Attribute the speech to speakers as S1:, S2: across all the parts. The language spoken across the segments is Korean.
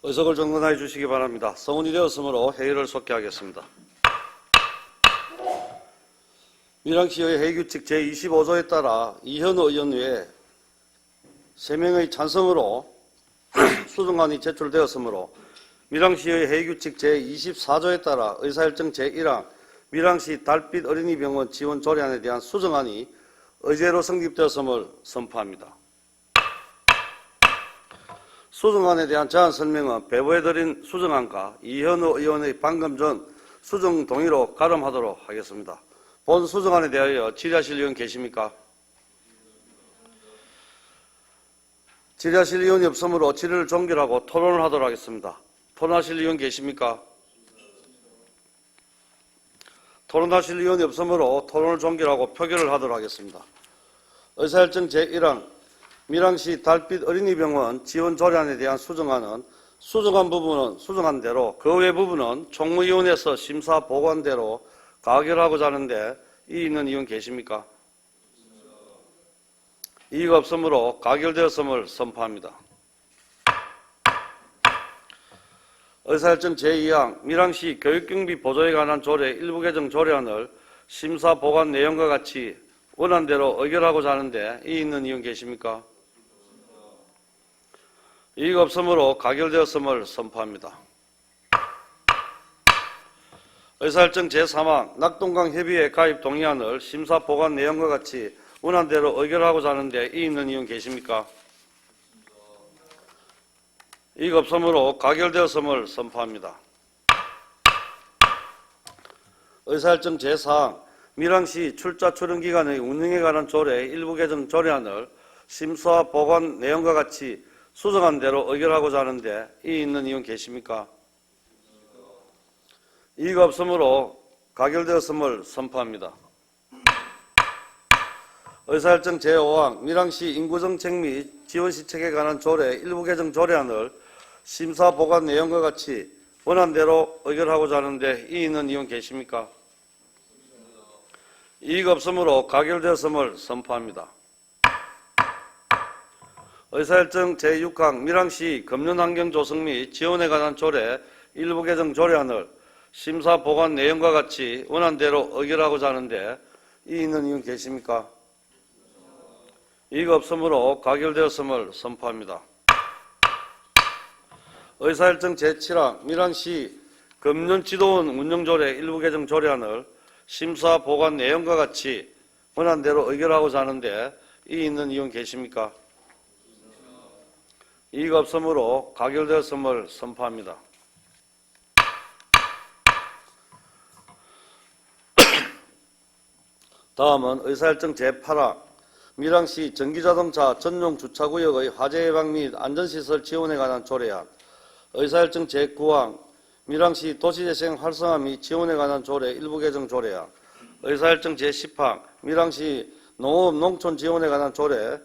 S1: 의석을 정돈해 주시기 바랍니다. 성운이 되었으므로 회의를 속개하겠습니다. 밀양시의 회의규칙 제25조에 따라 이현우 의원 외에 3명의 찬성으로 수정안이 제출되었으므로 밀양시의 회의규칙 제24조에 따라 의사일정 제1항 밀양시 달빛 어린이병원 지원 조례안에 대한 수정안이 의제로 성립되었음을 선포합니다. 수정안에 대한 제안 설명은 배부해드린 수정안과 이현우 의원의 방금 전 수정 동의로 가름하도록 하겠습니다. 본 수정안에 대하여 질의하실 의원 계십니까? 질의하실 의원이 없으므로 질의를 종결하고 토론을 하도록 하겠습니다. 토론하실 의원 계십니까? 토론하실 의원이 없으므로 토론을 종결하고 표결을 하도록 하겠습니다. 의사일정 제1항 밀양시 달빛 어린이병원 지원 조례안에 대한 수정안은 수정한 부분은 수정한 대로 그 외 부분은 총무위원회에서 심사 보고한 대로 가결하고자 하는데 이의 있는 의원 계십니까? 이의가 없으므로 가결되었음을 선포합니다. 의사일정 제2항 밀양시 교육경비 보조에 관한 조례 일부 개정 조례안을 심사 보관 내용과 같이 원안대로 의결하고자 하는데 이의 있는 의원 계십니까? 이의가 없으므로 가결되었음을 선포합니다. 의사일정 제3항 낙동강 협의회 가입 동의안을 심사 보관 내용과 같이 원안대로 의결하고자 하는데 이의 있는 의원 계십니까? 이의가 없으므로 가결되었음을 선포합니다. 의사일정 제4항 밀양시 출자 출연기관의 운영에 관한 조례 일부 개정 조례안을 심사 보관 내용과 같이 수정한 대로 의결하고자 하는데 이의 있는 의원 계십니까? 이의가 없으므로 가결되었음을 선포합니다. 의사일정 제5항 밀양시 인구정책 및 지원시책에 관한 조례 일부 개정 조례안을 심사 보관 내용과 같이 원안대로 의결하고자 하는데 이의 있는 의원 계십니까? 이의가 없으므로 가결되었음을 선포합니다. 의사일정 제6항 밀양시 금연환경 조성 및 지원에 관한 조례 일부 개정 조례안을 심사 보관 내용과 같이 원안대로 의결하고자 하는데 이의 있는 의원 계십니까? 이의가 없으므로 가결되었음을 선포합니다. 의사일정 제7항 밀양시 금연지도원 운영조례 일부 개정 조례안을 심사 보관 내용과 같이 원안대로 의결하고자 하는데 이의 있는 의원 계십니까? 이의가 없으므로 가결되었음을 선포합니다. 다음은 의사일정 제8항 밀양시 전기자동차 전용 주차구역의 화재 예방 및 안전시설 지원에 관한 조례안, 의사일정 제9항 밀양시 도시재생 활성화 및 지원에 관한 조례 일부 개정 조례안, 의사일정 제10항 밀양시 농업 농촌 지원에 관한 조례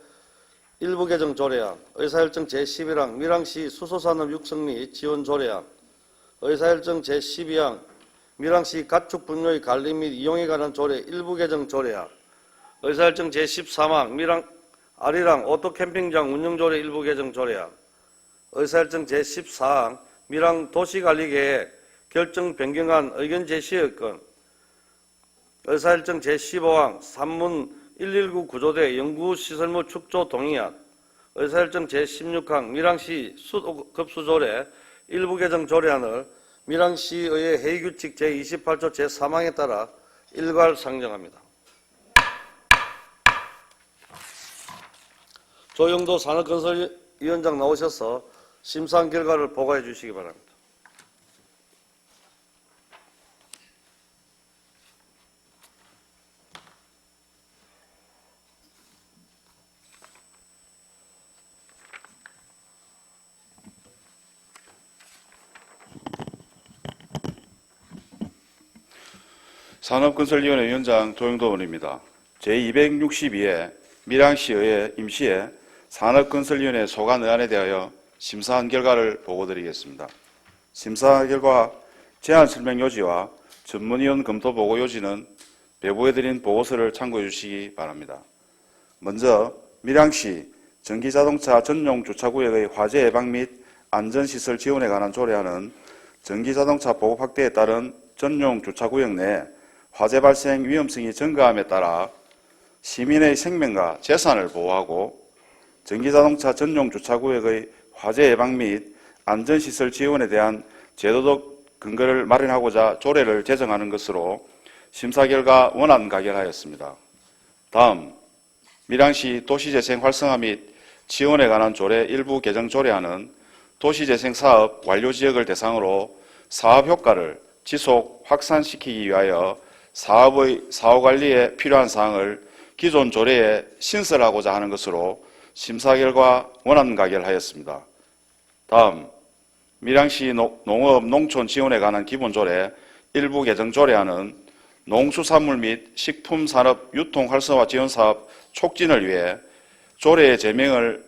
S1: 일부 개정 조례안, 의사일정 제11항 밀양시 수소산업 육성 및 지원 조례안, 의사일정 제12항 밀양시 가축 분뇨의 관리 및 이용에 관한 조례 일부 개정 조례안, 의사일정 제13항 밀양 아리랑 오토캠핑장 운영조례 일부 개정 조례안, 의사일정 제14항 밀양 도시관리계획 결정 변경안 의견 제시의 건, 의사일정 제15항 산문 119 구조대 연구시설물 축조 동의안, 의사일정 제16항 밀양시 수도급수조례 일부 개정 조례안을 밀양시의회 회의규칙 제28조 제3항에 따라 일괄 상정합니다. 조영도 산업건설위원장 나오셔서 심사한 결과를 보고해 주시기 바랍니다.
S2: 산업건설위원회 위원장 조영도 의원입니다. 제262회 밀양시의회 임시회 산업건설위원회 소관 의안에 대하여 심사한 결과를 보고드리겠습니다. 심사 결과 제안 설명 요지와 전문위원 검토 보고 요지는 배부해드린 보고서를 참고해 주시기 바랍니다. 먼저 밀양시 전기자동차 전용 주차구역의 화재 예방 및 안전시설 지원에 관한 조례안은 전기자동차 보급 확대에 따른 전용 주차구역 내 화재 발생 위험성이 증가함에 따라 시민의 생명과 재산을 보호하고 전기자동차 전용 주차구역의 화재 예방 및 안전시설 지원에 대한 제도적 근거를 마련하고자 조례를 제정하는 것으로 심사 결과 원안 가결하였습니다. 다음, 밀양시 도시재생 활성화 및 지원에 관한 조례 일부 개정 조례안은 도시재생 사업 완료 지역을 대상으로 사업 효과를 지속 확산시키기 위하여 사업의 사후관리에 필요한 사항을 기존 조례에 신설하고자 하는 것으로 심사 결과 원안 가결하였습니다. 다음, 밀양시 농업 농촌 지원에 관한 기본 조례 일부 개정 조례안은 농수산물 및 식품산업 유통 활성화 지원 사업 촉진을 위해 조례의 제명을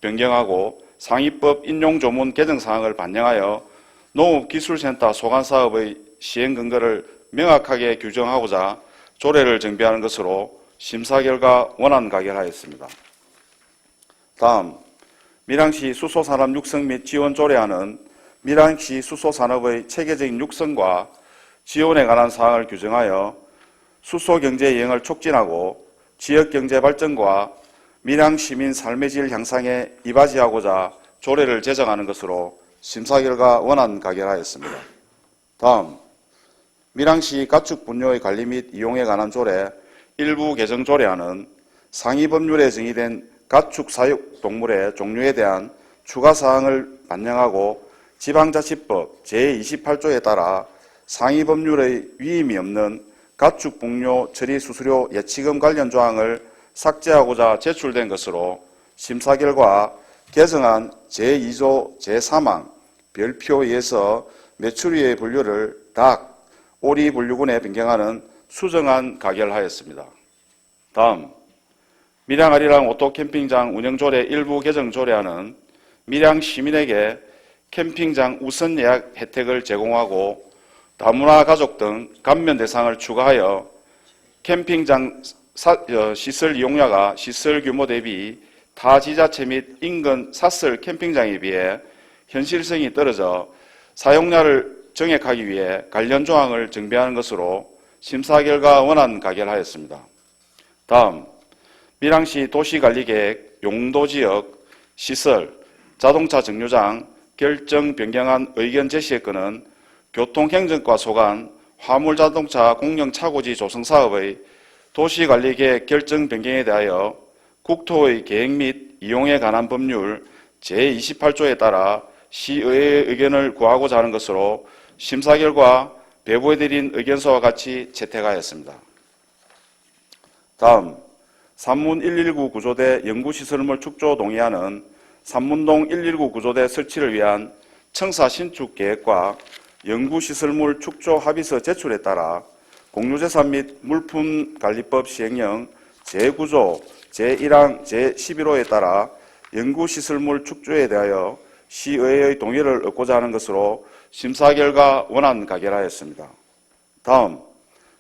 S2: 변경하고 상위법 인용 조문 개정 사항을 반영하여 농업기술센터 소관 사업의 시행 근거를 명확하게 규정하고자 조례를 정비하는 것으로 심사 결과 원안 가결하였습니다. 다음, 밀양시 수소산업 육성 및 지원 조례안은 밀양시 수소산업의 체계적인 육성과 지원에 관한 사항을 규정하여 수소경제 이행을 촉진하고 지역경제 발전과 밀양 시민 삶의 질 향상에 이바지하고자 조례를 제정하는 것으로 심사 결과 원안 가결하였습니다. 다음, 밀양시 가축 분뇨의 관리 및 이용에 관한 조례 일부 개정 조례안은 상위 법률에 정의된 가축 사육 동물의 종류에 대한 추가 사항을 반영하고 지방자치법 제28조에 따라 상위 법률의 위임이 없는 가축 분뇨 처리 수수료 예치금 관련 조항을 삭제하고자 제출된 것으로 심사 결과 개정안 제2조 제3항 별표에 의해서 메추리의 분류를 닭, 오리 분류군에 변경하는 수정안 가결하였습니다. 다음, 밀양 아리랑 오토 캠핑장 운영조례 일부 개정 조례안은 밀양 시민에게 캠핑장 우선 예약 혜택을 제공하고 다문화 가족 등 감면 대상을 추가하여 캠핑장 시설 이용료가 시설 규모 대비 타 지자체 및 인근 사설 캠핑장에 비해 현실성이 떨어져 사용료를 정액하기 위해 관련 조항을 정비하는 것으로 심사 결과 원안 가결하였습니다. 다음, 밀양시 도시관리계획 용도지역 시설 자동차 정류장 결정 변경안 의견 제시의 건은 교통행정과 소관 화물자동차 공영차고지 조성사업의 도시관리계획 결정 변경에 대하여 국토의 계획 및 이용에 관한 법률 제28조에 따라 시의회의 의견을 구하고자 하는 것으로 심사 결과 배부해드린 의견서와 같이 채택하였습니다. 다음, 산문 119 구조대 연구시설물 축조 동의안은 산문동 119 구조대 설치를 위한 청사 신축 계획과 연구시설물 축조 합의서 제출에 따라 공유재산 및 물품관리법 시행령 제9조 제1항 제11호에 따라 연구시설물 축조에 대하여 시의회의 동의를 얻고자 하는 것으로 심사 결과 원안 가결하였습니다. 다음,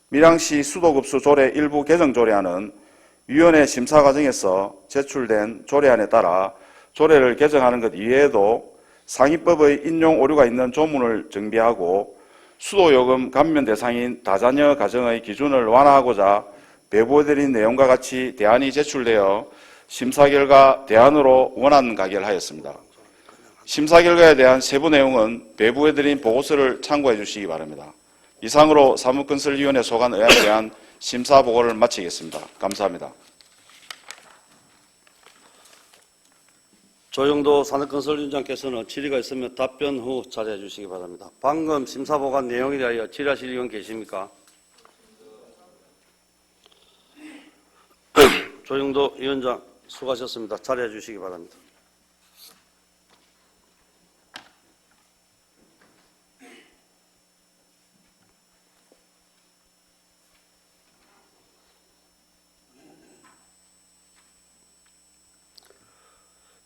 S2: 밀양시 수도급수 조례 일부 개정 조례안은 위원회 심사 과정에서 제출된 조례안에 따라 조례를 개정하는 것 이외에도 상위법의 인용 오류가 있는 조문을 정비하고 수도요금 감면 대상인 다자녀 가정의 기준을 완화하고자 배부해드린 내용과 같이 대안이 제출되어 심사 결과 대안으로 원안 가결하였습니다. 심사 결과에 대한 세부 내용은 배부해드린 보고서를 참고해 주시기 바랍니다. 이상으로 사무건설위원회 소관 의안에 대한 심사 보고를 마치겠습니다. 감사합니다.
S1: 조영도 산업건설위원장께서는 질의가 있으면 답변 후 자리해 주시기 바랍니다. 방금 심사보관 내용에 대하여 질의하실 의원 계십니까? 조영도 위원장 수고하셨습니다. 자리해 주시기 바랍니다.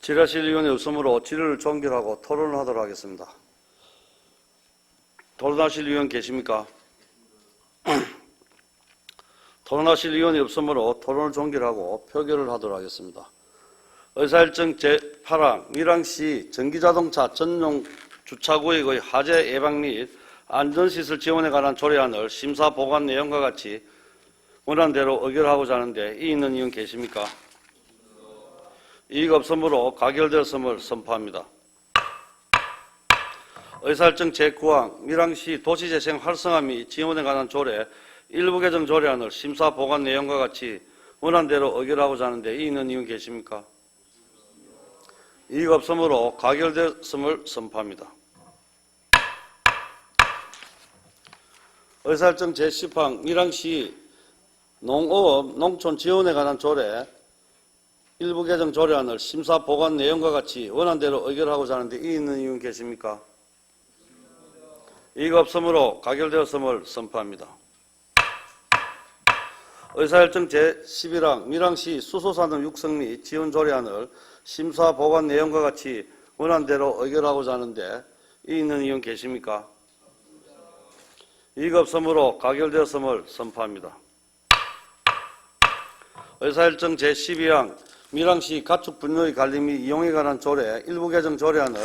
S1: 질의하실 의원이 없으므로 질의를 종결하고 토론을 하도록 하겠습니다. 토론하실 의원 계십니까? 토론하실 의원이 없으므로 토론을 종결하고 표결을 하도록 하겠습니다. 의사일정 제8항 밀양시 전기자동차 전용 주차구역의 화재 예방 및 안전시설 지원에 관한 조례안을 심사 보관 내용과 같이 원안대로 의결하고자 하는데 이의 있는 이유는 계십니까? 이의가 없으므로 가결되었음을 선포합니다. 의사일정 제9항 밀양시 도시재생 활성화 및 지원에 관한 조례 일부 개정 조례안을 심사 보관 내용과 같이 원안대로 의결하고자 하는데 이의 있는 이유는 계십니까? 이의가 없으므로 가결되었음을 선포합니다. 의사일정 제10항 밀양시 농어업 농촌 지원에 관한 조례 일부 개정 조례안을 심사 보관 내용과 같이 원안대로 의결하고자 하는데 이의 있는 이유는 계십니까? 이의가 없으므로 가결되었음을 선포합니다. 의사일정 제11항 밀양시 수소산업 육성 및 지원 조례안을 심사 보관 내용과 같이 원안대로 의결하고자 하는데 이의 있는 이유는 계십니까? 이의가 없으므로 가결되었음을 선포합니다. 의사일정 제12항 밀양시 가축 분뇨의 관리 및 이용에 관한 조례 일부 개정 조례안을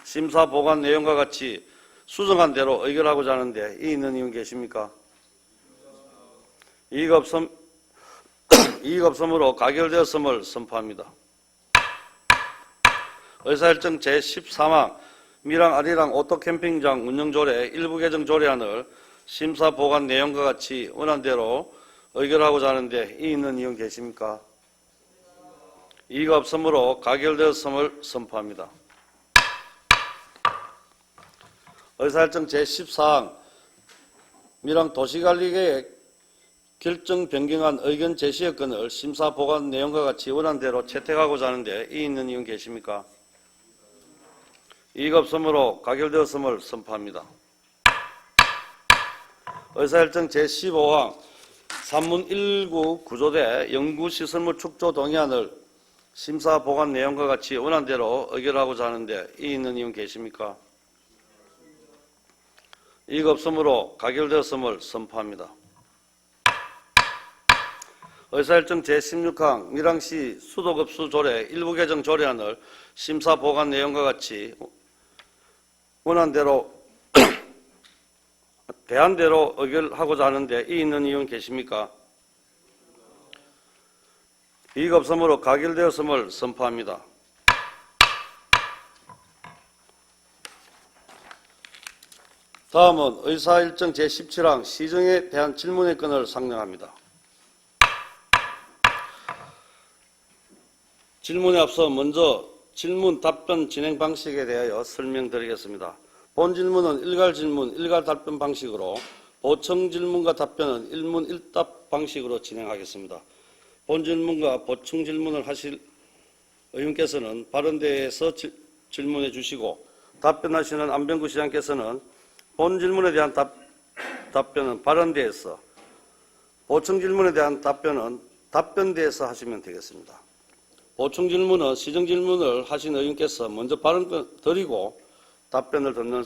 S1: 심사 보관 내용과 같이 수정한 대로 의결하고자 하는데 이의 있는 이유는 계십니까? 이의가 없으므로 가결되었음을 선포합니다. 의사일정 제13항 밀양 아리랑 오토캠핑장 운영조례 일부 개정 조례안을 심사 보관 내용과 같이 원안대로 의결하고자 하는데 이의 있는 이유는 계십니까? 이의가 없으므로 가결되었음을 선포합니다. 의사일정 제14항 밀양 도시관리계획 결정 변경안 의견 제시의 건을 심사 보관 내용과 같이 원안대로 채택하고자 하는데 이의 있는 이유는 계십니까? 이의가 없으므로 가결되었음을 선포합니다. 의사일정 제15항 산문 1구 구조대 연구시설물 축조 동의안을 심사 보관 내용과 같이 원안대로 의결하고자 하는데 이의 있는 이유는 계십니까? 이의가 없으므로 가결되었음을 선포합니다. 의사일정 제16항 밀양시 수도급수 조례 일부 개정 조례안을 심사 보관 내용과 같이 원안대로 대안대로 의결하고자 하는데 이의 있는 이유는 계십니까? 이의가 없으므로 가결되었음을 선포합니다. 다음은 의사일정 제17항 시정에 대한 질문의 건을 상정합니다. 질문에 앞서 먼저 질문 답변 진행 방식에 대하여 설명드리겠습니다. 본 질문은 일괄 질문, 일괄 답변 방식으로 보충 질문과 답변은 일문 일답 방식으로 진행하겠습니다. 본 질문과 보충 질문을 하실 의원께서는 발언대에서 질문해 주시고 답변하시는 안병구 시장께서는 본 질문에 대한 답변은 발언대에서 보충 질문에 대한 답변은 답변대에서 하시면 되겠습니다. 보충 질문은 시정 질문을 하신 의원께서 먼저 발언 드리고 답변을 듣는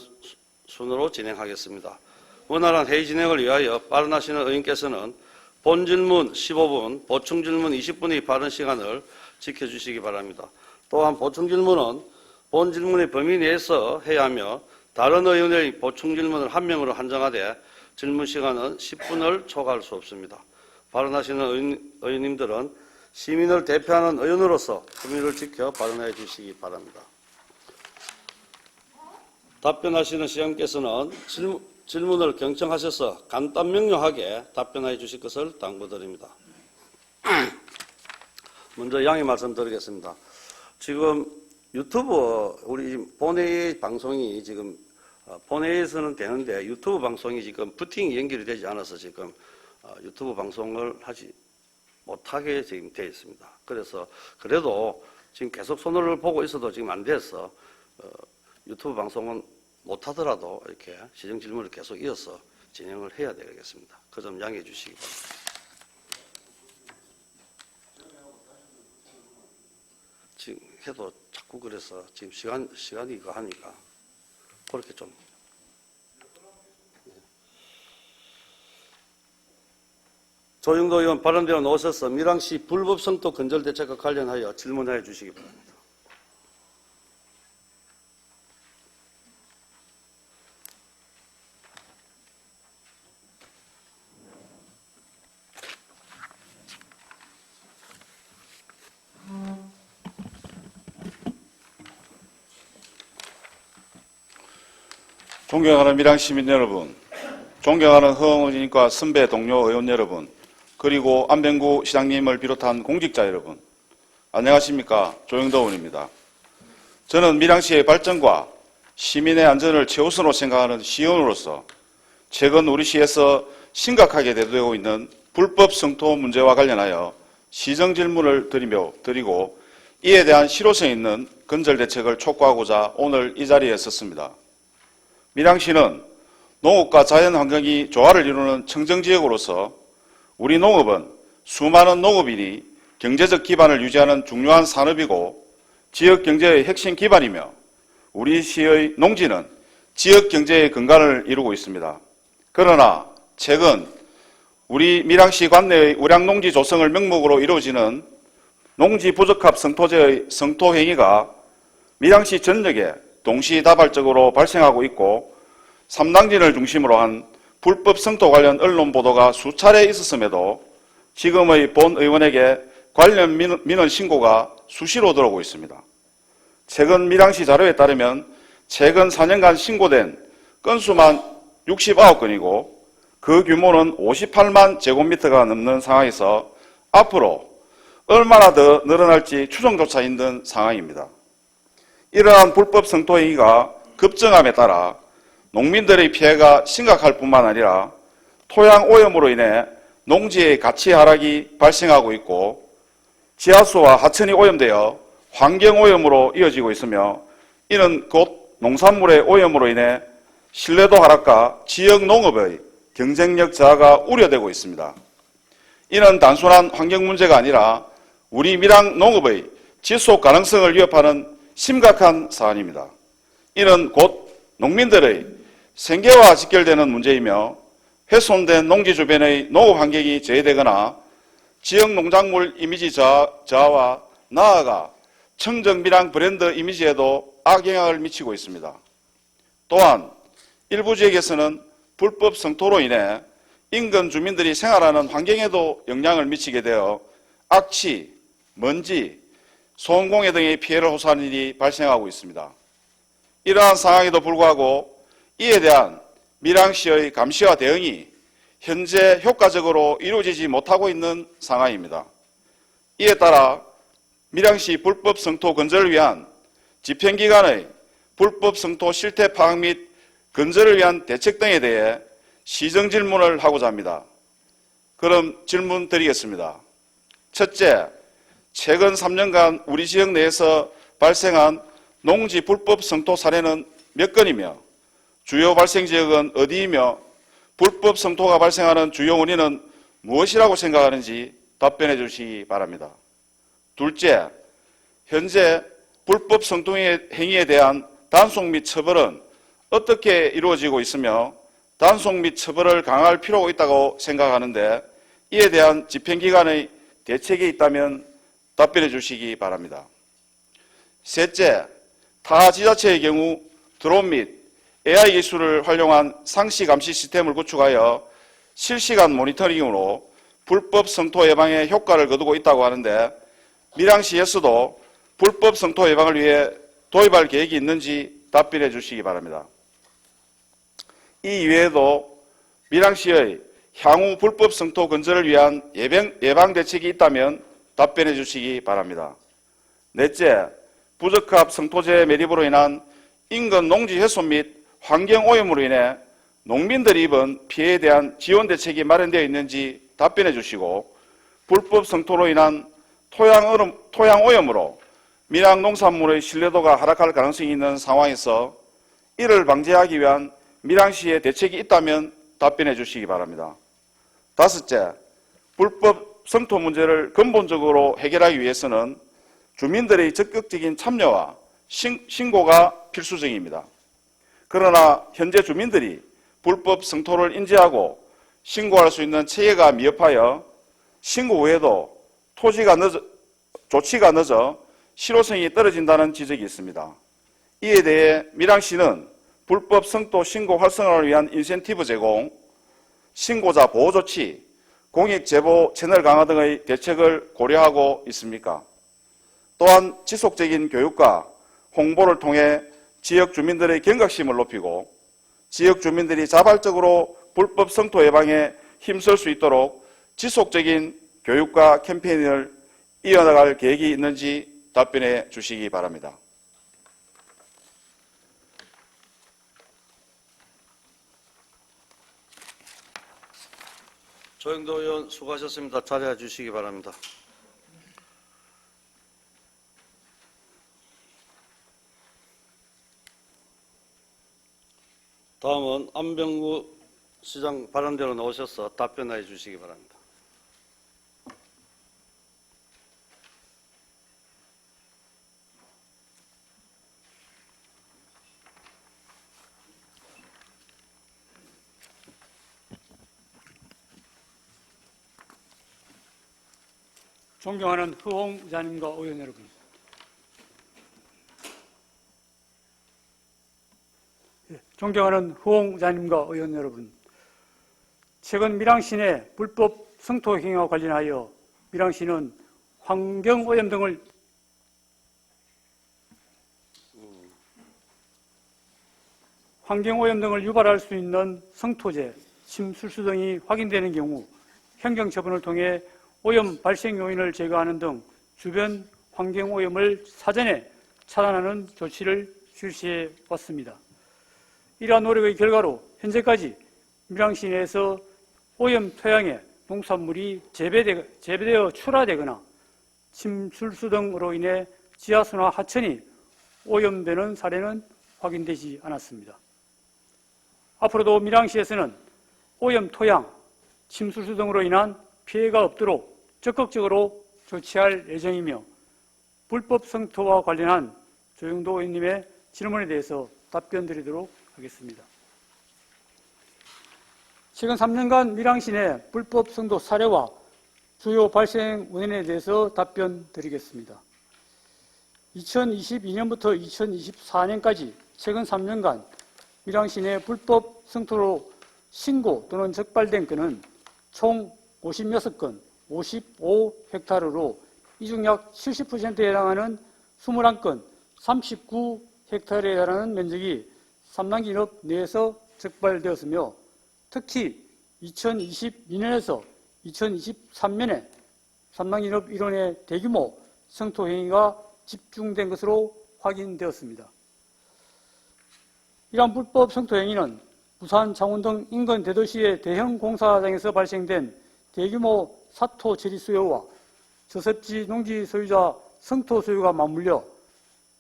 S1: 순으로 진행하겠습니다. 원활한 회의 진행을 위하여 발언하시는 의원께서는 본 질문 15분, 보충 질문 20분의 발언 시간을 지켜주시기 바랍니다. 또한 보충 질문은 본 질문의 범위 내에서 해야 하며 다른 의원의 보충 질문을 한 명으로 한정하되 질문 시간은 10분을 초과할 수 없습니다. 발언하시는 의원님들은 시민을 대표하는 의원으로서 품위를 지켜 발언해 주시기 바랍니다. 답변하시는 시장께서는 질문을 경청하셔서 간단 명료하게 답변해 주실 것을 당부드립니다. 먼저 양해 말씀드리겠습니다. 지금 유튜브 우리 본회의 방송이 지금 본회의에서는 되는데 유튜브 방송이 지금 부팅이 연결이 되지 않아서 지금 유튜브 방송을 하지 못하게 지금 되어 있습니다. 그래서 그래도 지금 계속 손을 보고 있어도 지금 안 돼서 유튜브 방송은 못하더라도 이렇게 시정 질문을 계속 이어서 진행을 해야 되겠습니다. 그 점 양해해 주시기 바랍니다. 지금 해도 자꾸 그래서 지금 시간이 이거 하니까 그렇게 좀. 조영도 의원 발언되어 나오셔서 밀양시 불법 성토 건설 대책과 관련하여 질문해 주시기 바랍니다.
S2: 존경하는 밀양 시민 여러분, 존경하는 허흥 의원님과 선배 동료 의원 여러분, 그리고 안병구 시장님을 비롯한 공직자 여러분, 안녕하십니까? 조영도 의원입니다. 저는 밀양시의 발전과 시민의 안전을 최우선으로 생각하는 시의원으로서 최근 우리 시에서 심각하게 대두되고 있는 불법 성토 문제와 관련하여 시정 질문을 드리고 이에 대한 실효성 있는 건설 대책을 촉구하고자 오늘 이 자리에 섰습니다. 밀양시는 농업과 자연환경이 조화를 이루는 청정지역으로서 우리 농업은 수많은 농업인이 경제적 기반을 유지하는 중요한 산업이고 지역 경제의 핵심 기반이며 우리 시의 농지는 지역 경제의 근간을 이루고 있습니다. 그러나 최근 우리 밀양시 관내의 우량농지 조성을 명목으로 이루어지는 농지 부적합 성토제의 성토 행위가 밀양시 전역에 동시다발적으로 발생하고 있고 삼당진을 중심으로 한 불법 성토 관련 언론 보도가 수차례 있었음에도 지금의 본 의원에게 관련 민원 신고가 수시로 들어오고 있습니다. 최근 밀양시 자료에 따르면 최근 4년간 신고된 건수만 69건이고 그 규모는 58만 제곱미터가 넘는 상황에서 앞으로 얼마나 더 늘어날지 추정조차 힘든 상황입니다. 이러한 불법 성토 행위가 급증함에 따라 농민들의 피해가 심각할 뿐만 아니라 토양 오염으로 인해 농지의 가치 하락이 발생하고 있고 지하수와 하천이 오염되어 환경 오염으로 이어지고 있으며 이는 곧 농산물의 오염으로 인해 신뢰도 하락과 지역 농업의 경쟁력 저하가 우려되고 있습니다. 이는 단순한 환경 문제가 아니라 우리 밀양 농업의 지속 가능성을 위협하는 심각한 사안입니다. 이는 곧 농민들의 생계와 직결되는 문제이며 훼손된 농지 주변의 농업 환경이 저해되거나 지역 농작물 이미지 저하와 나아가 청정밀양 브랜드 이미지에도 악영향을 미치고 있습니다. 또한 일부 지역에서는 불법 성토로 인해 인근 주민들이 생활하는 환경에도 영향을 미치게 되어 악취, 먼지, 소음공해 등의 피해를 호소하는 일이 발생하고 있습니다. 이러한 상황에도 불구하고 이에 대한 밀양시의 감시와 대응이 현재 효과적으로 이루어지지 못하고 있는 상황입니다. 이에 따라 밀양시 불법 성토 건설을 위한 집행기관의 불법 성토 실태 파악 및 건설을 위한 대책 등에 대해 시정 질문을 하고자 합니다. 그럼 질문 드리겠습니다. 첫째, 최근 3년간 우리 지역 내에서 발생한 농지 불법 성토 사례는 몇 건이며 주요 발생 지역은 어디이며 불법 성토가 발생하는 주요 원인은 무엇이라고 생각하는지 답변해 주시기 바랍니다. 둘째, 현재 불법 성토 행위에 대한 단속 및 처벌은 어떻게 이루어지고 있으며 단속 및 처벌을 강화할 필요가 있다고 생각하는데 이에 대한 집행기관의 대책이 있다면 답변해 주시기 바랍니다. 셋째, 타 지자체의 경우 드론 및 AI 기술을 활용한 상시 감시 시스템을 구축하여 실시간 모니터링으로 불법 성토 예방에 효과를 거두고 있다고 하는데 밀양시에서도 불법 성토 예방을 위해 도입할 계획이 있는지 답변해 주시기 바랍니다. 이 이외에도 밀양시의 향후 불법 성토 건설을 위한 예방 대책이 있다면 답변해 주시기 바랍니다. 넷째, 부적합 성토제 매립으로 인한 인근 농지 훼손 및 환경 오염으로 인해 농민들이 입은 피해에 대한 지원 대책이 마련되어 있는지 답변해 주시고 불법 성토로 인한 토양 오염으로 밀양 농산물의 신뢰도가 하락할 가능성이 있는 상황에서 이를 방지하기 위한 밀양시의 대책이 있다면 답변해 주시기 바랍니다. 다섯째, 불법 성토 문제를 근본적으로 해결하기 위해서는 주민들의 적극적인 참여와 신고가 필수적입니다. 그러나 현재 주민들이 불법 성토를 인지하고 신고할 수 있는 체계가 미흡하여 신고 후에도 조치가 늦어 실효성이 떨어진다는 지적이 있습니다. 이에 대해 밀양시는 불법 성토 신고 활성화를 위한 인센티브 제공, 신고자 보호 조치, 공익 제보 채널 강화 등의 대책을 고려하고 있습니까? 또한 지속적인 교육과 홍보를 통해 지역 주민들의 경각심을 높이고 지역 주민들이 자발적으로 불법 성토 예방에 힘쓸 수 있도록 지속적인 교육과 캠페인을 이어나갈 계획이 있는지 답변해 주시기 바랍니다.
S1: 조영도 의원 수고하셨습니다. 자리해 주시기 바랍니다. 다음은 안병구 시장 발언대로 나오셔서 답변해 주시기 바랍니다.
S3: 존경하는 허홍 의장님과 의원 여러분, 존경하는 허홍 의장님과 의원 여러분, 최근 밀양시 내 불법 성토 행위와 관련하여 밀양시는 환경오염 등을 유발할 수 있는 성토제, 침술수 등이 확인되는 경우 행정처분을 통해 오염 발생 요인을 제거하는 등 주변 환경오염을 사전에 차단하는 조치를 실시해 왔습니다. 이러한 노력의 결과로 현재까지 밀양시 내에서 오염 토양에 농산물이 재배되어 출하되거나 침술수 등으로 인해 지하수나 하천이 오염되는 사례는 확인되지 않았습니다. 앞으로도 밀양시에서는 오염 토양, 침술수 등으로 인한 피해가 없도록 적극적으로 조치할 예정이며 불법 성토와 관련한 조영도 의원님의 질문에 대해서 답변드리도록 하겠습니다. 최근 3년간 밀양시 내 불법 성토 사례와 주요 발생 원인에 대해서 답변드리겠습니다. 2022년부터 2024년까지 최근 3년간 밀양시 내 불법 성토로 신고 또는 적발된 건은 총 56건, 55헥타르로 이 중 약 70%에 해당하는 21건, 39헥타르에 해당하는 면적이 삼남기인업 내에서 적발되었으며 특히 2022년에서 2023년에 삼남기인업 일원의 대규모 성토 행위가 집중된 것으로 확인되었습니다. 이러한 불법 성토 행위는 부산, 창원 등 인근 대도시의 대형 공사장에서 발생된 대규모 사토 처리 수요와 저습지 농지 소유자 성토 소유가 맞물려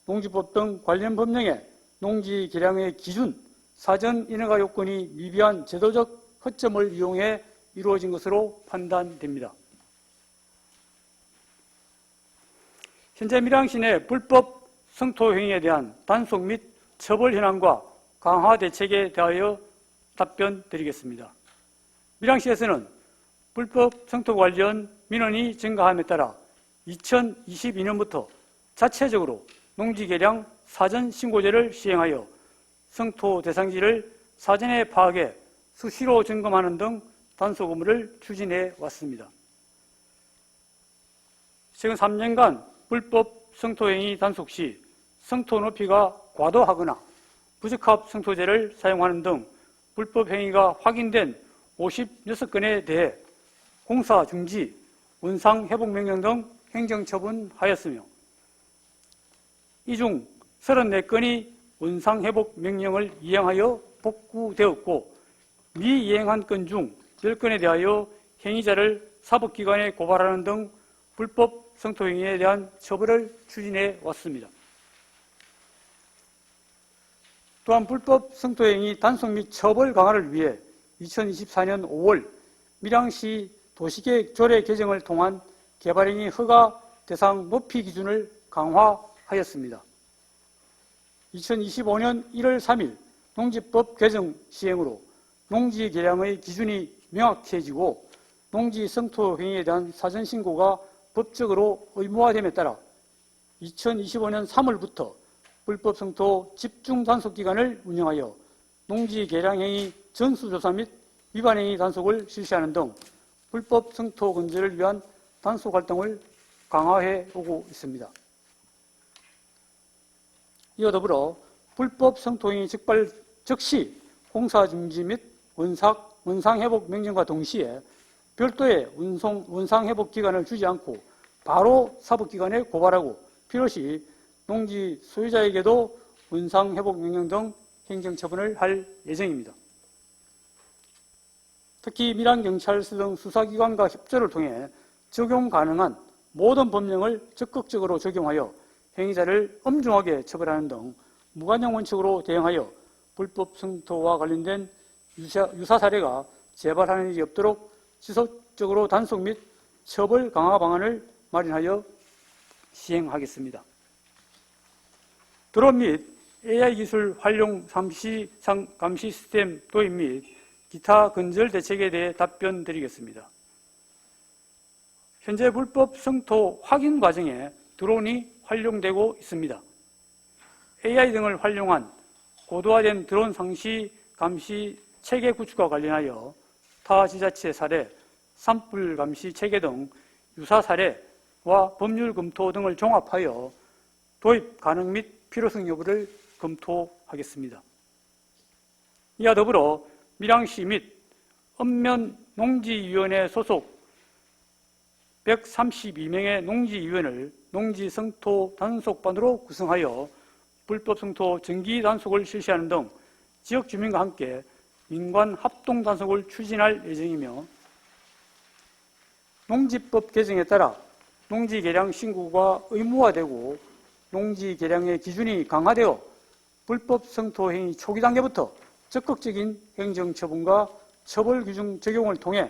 S3: 농지법 등 관련 법령에 농지 개량의 기준, 사전 인허가 요건이 미비한 제도적 허점을 이용해 이루어진 것으로 판단됩니다. 현재 밀양시 내 불법 성토 행위에 대한 단속 및 처벌 현황과 강화 대책에 대하여 답변드리겠습니다. 밀양시에서는 불법 성토 관련 민원이 증가함에 따라 2022년부터 자체적으로 농지 개량 사전 신고제를 시행하여 성토 대상지를 사전에 파악해 수시로 점검하는 등 단속 업무를 추진해 왔습니다. 최근 3년간 불법 성토 행위 단속 시 성토 높이가 과도하거나 부적합 성토제를 사용하는 등 불법 행위가 확인된 56건에 대해 공사 중지, 원상 회복 명령 등 행정처분하였으며 이 중 34건이 원상 회복 명령을 이행하여 복구되었고 미이행한 건 중 10건에 대하여 행위자를 사법기관에 고발하는 등 불법 성토 행위에 대한 처벌을 추진해 왔습니다. 또한 불법 성토 행위 단속 및 처벌 강화를 위해 2024년 5월 밀양시 도시계획 조례 개정을 통한 개발행위 허가 대상 높이 기준을 강화하였습니다. 2025년 1월 3일 농지법 개정 시행으로 농지 개량의 기준이 명확해지고 농지 성토 행위에 대한 사전 신고가 법적으로 의무화됨에 따라 2025년 3월부터 불법 성토 집중 단속 기간을 운영하여 농지 개량 행위 전수조사 및 위반 행위 단속을 실시하는 등 불법 성토 근절을 위한 단속 활동을 강화해 오고 있습니다. 이와 더불어 불법 성토 행위 적발 즉시 공사 중지 및 원상 회복 명령과 동시에 별도의 원상 회복 기간을 주지 않고 바로 사법기관에 고발하고 필요시 농지 소유자에게도 원상 회복 명령 등 행정처분을 할 예정입니다. 특히 밀양경찰서 등 수사기관과 협조를 통해 적용 가능한 모든 법령을 적극적으로 적용하여 행위자를 엄중하게 처벌하는 등 무관용 원칙으로 대응하여 불법 성토와 관련된 유사 사례가 재발하는 일이 없도록 지속적으로 단속 및 처벌 강화 방안을 마련하여 시행하겠습니다. 드론 및 AI 기술 활용 감시 시스템 도입 및 기타 건설 대책에 대해 답변 드리겠습니다. 현재 불법 성토 확인 과정에 드론이 활용되고 있습니다. AI 등을 활용한 고도화된 드론 상시 감시 체계 구축과 관련하여 타 지자체 사례, 산불 감시 체계 등 유사 사례와 법률 검토 등을 종합하여 도입 가능 및 필요성 여부를 검토하겠습니다. 이와 더불어 밀양시 및 읍면농지위원회 소속 132명의 농지위원을 농지성토 단속반으로 구성하여 불법 성토 정기 단속을 실시하는 등 지역 주민과 함께 민관 합동 단속을 추진할 예정이며, 농지법 개정에 따라 농지 개량 신고가 의무화되고 농지 개량의 기준이 강화되어 불법 성토 행위 초기 단계부터 적극적인 행정처분과 처벌 규정 적용을 통해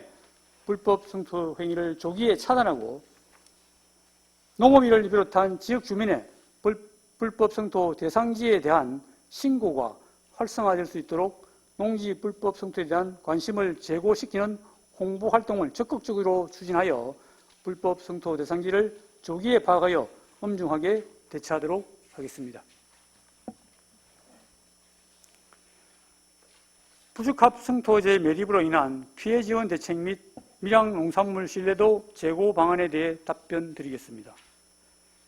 S3: 불법 성토 행위를 조기에 차단하고 농업인을 비롯한 지역 주민의 불법 성토 대상지에 대한 신고가 활성화될 수 있도록 농지 불법 성토에 대한 관심을 제고시키는 홍보 활동을 적극적으로 추진하여 불법 성토 대상지를 조기에 파악하여 엄중하게 대처하도록 하겠습니다. 부적합 성토제 매립으로 인한 피해 지원 대책 및 밀양 농산물 신뢰도 제고 방안에 대해 답변 드리겠습니다.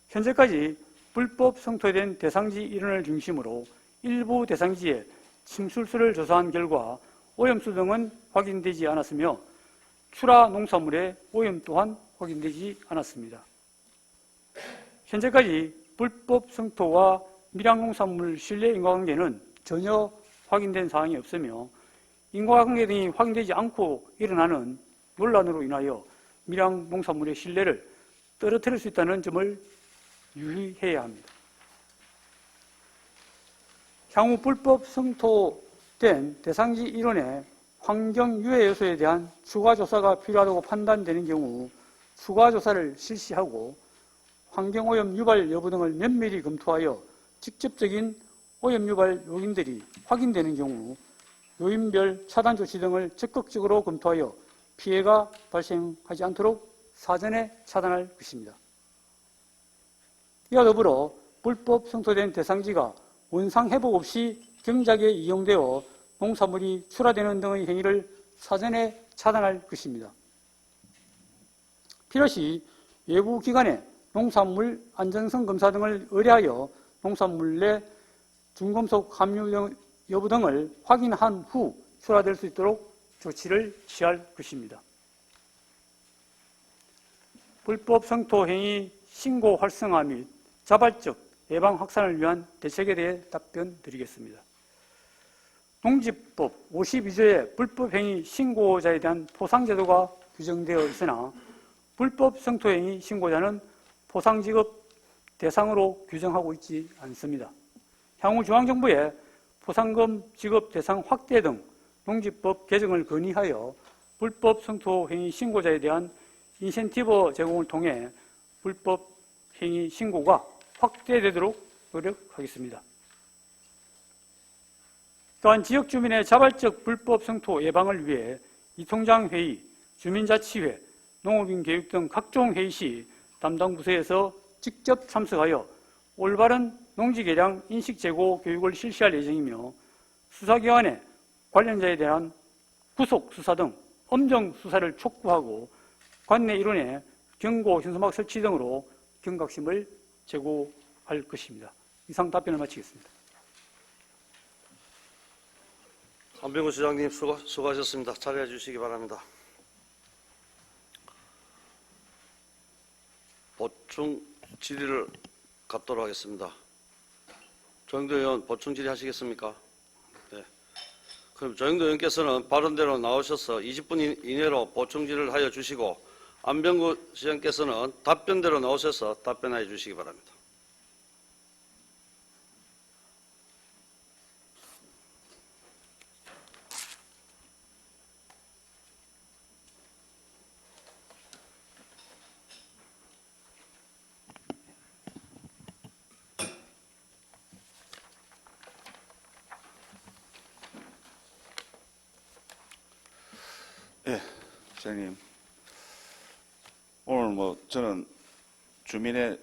S3: 현재까지 불법 성토된 대상지 일원을 중심으로 일부 대상지에 침술수를 조사한 결과 오염수 등은 확인되지 않았으며 출하 농산물의 오염 또한 확인되지 않았습니다. 현재까지 불법 성토와 밀양 농산물 신뢰 인과관계는 전혀 확인된 사항이 없으며 인과관계 등이 확인되지 않고 일어나는 논란으로 인하여 밀양 농산물의 신뢰를 떨어뜨릴 수 있다는 점을 유의해야 합니다. 향후 불법 성토된 대상지 일원의 환경 유해 요소에 대한 추가 조사가 필요하다고 판단되는 경우 추가 조사를 실시하고 환경오염 유발 여부 등을 면밀히 검토하여 직접적인 오염 유발 요인들이 확인되는 경우 요인별 차단 조치 등을 적극적으로 검토하여 피해가 발생하지 않도록 사전에 차단할 것입니다. 이와 더불어 불법 성토된 대상지가 원상 회복 없이 경작에 이용되어 농산물이 출하되는 등의 행위를 사전에 차단할 것입니다. 필요시 외부 기관에 농산물 안전성 검사 등을 의뢰하여 농산물 내 중금속 함유 여부 등을 확인한 후 출하될 수 있도록 조치를 취할 것입니다. 불법 성토 행위 신고 활성화 및 자발적 예방 확산을 위한 대책에 대해 답변 드리겠습니다. 농지법 52조의 불법 행위 신고자에 대한 포상제도가 규정되어 있으나 불법 성토 행위 신고자는 포상지급 대상으로 규정하고 있지 않습니다. 향후 중앙정부에 포상금 지급 대상 확대 등 농지법 개정을 건의하여 불법 성토 행위 신고자에 대한 인센티브 제공을 통해 불법 행위 신고가 확대되도록 노력하겠습니다. 또한 지역 주민의 자발적 불법 성토 예방을 위해 이통장 회의, 주민자치회, 농업인 교육 등 각종 회의 시 담당 부서에서 직접 참석하여 올바른 농지개량 인식 제고 교육을 실시할 예정이며 수사기관에 관련자에 대한 구속 수사 등 엄정 수사를 촉구하고 관내 일원의 경고 현수막 설치 등으로 경각심을 제고할 것입니다. 이상 답변을 마치겠습니다.
S1: 안병구 시장님 수고하셨습니다. 자리해 주시기 바랍니다. 보충 질의를 갖도록 하겠습니다. 조영도 의원 보충 질의하시겠습니까? 네. 그럼 조영도 의원께서는 발언대로 나오셔서 20분 이내로 보충 질의를 하여 주시고 안병구 시장께서는 답변대로 나오셔서 답변하여 주시기 바랍니다.
S2: 예, 시장님. 오늘 저는 주민의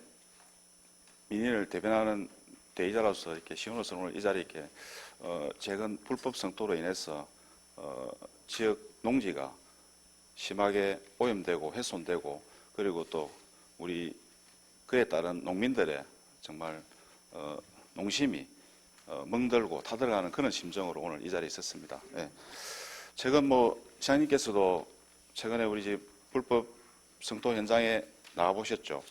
S2: 민의를 대변하는 대의자로서 이렇게 시원해서 오늘 이 자리에 이렇게 최근 불법 성토로 인해서 지역 농지가 심하게 오염되고 훼손되고 그리고 또 우리 그에 따른 농민들의 정말 농심이 멍들고 타들어가는 그런 심정으로 오늘 이 자리에 있었습니다. 예. 최근 시장님께서도 최근에 우리 집 불법 성토 현장에 나가 보셨죠?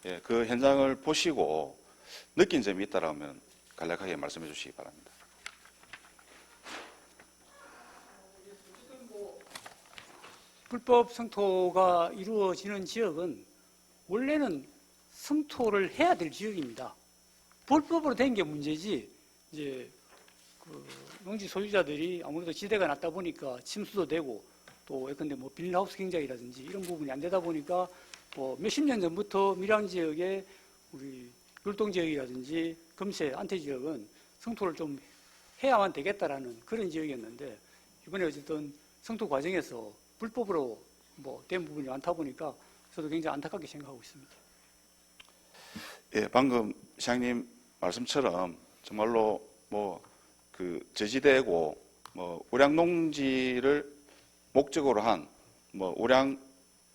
S2: 예, 그 현장을 보시고 느낀 점이 있다라면 간략하게 말씀해 주시기 바랍니다.
S3: 불법 성토가 이루어지는 지역은 원래는 성토를 해야 될 지역입니다. 불법으로 된 게 문제지, 이제 농지 소유자들이 아무래도 지대가 낮다 보니까 침수도 되고 또 예컨대 비닐하우스 경작이라든지 이런 부분이 안 되다 보니까 몇십 년 전부터 밀양 지역의 우리 율동 지역이라든지 금세 안태 지역은 성토를 좀 해야만 되겠다라는 그런 지역이었는데 이번에 어쨌든 성토 과정에서 불법으로 된 부분이 많다 보니까 저도 굉장히 안타깝게 생각하고 있습니다.
S2: 예, 방금 시장님 말씀처럼 정말로 저지대고 우량 농지를 목적으로 한 우량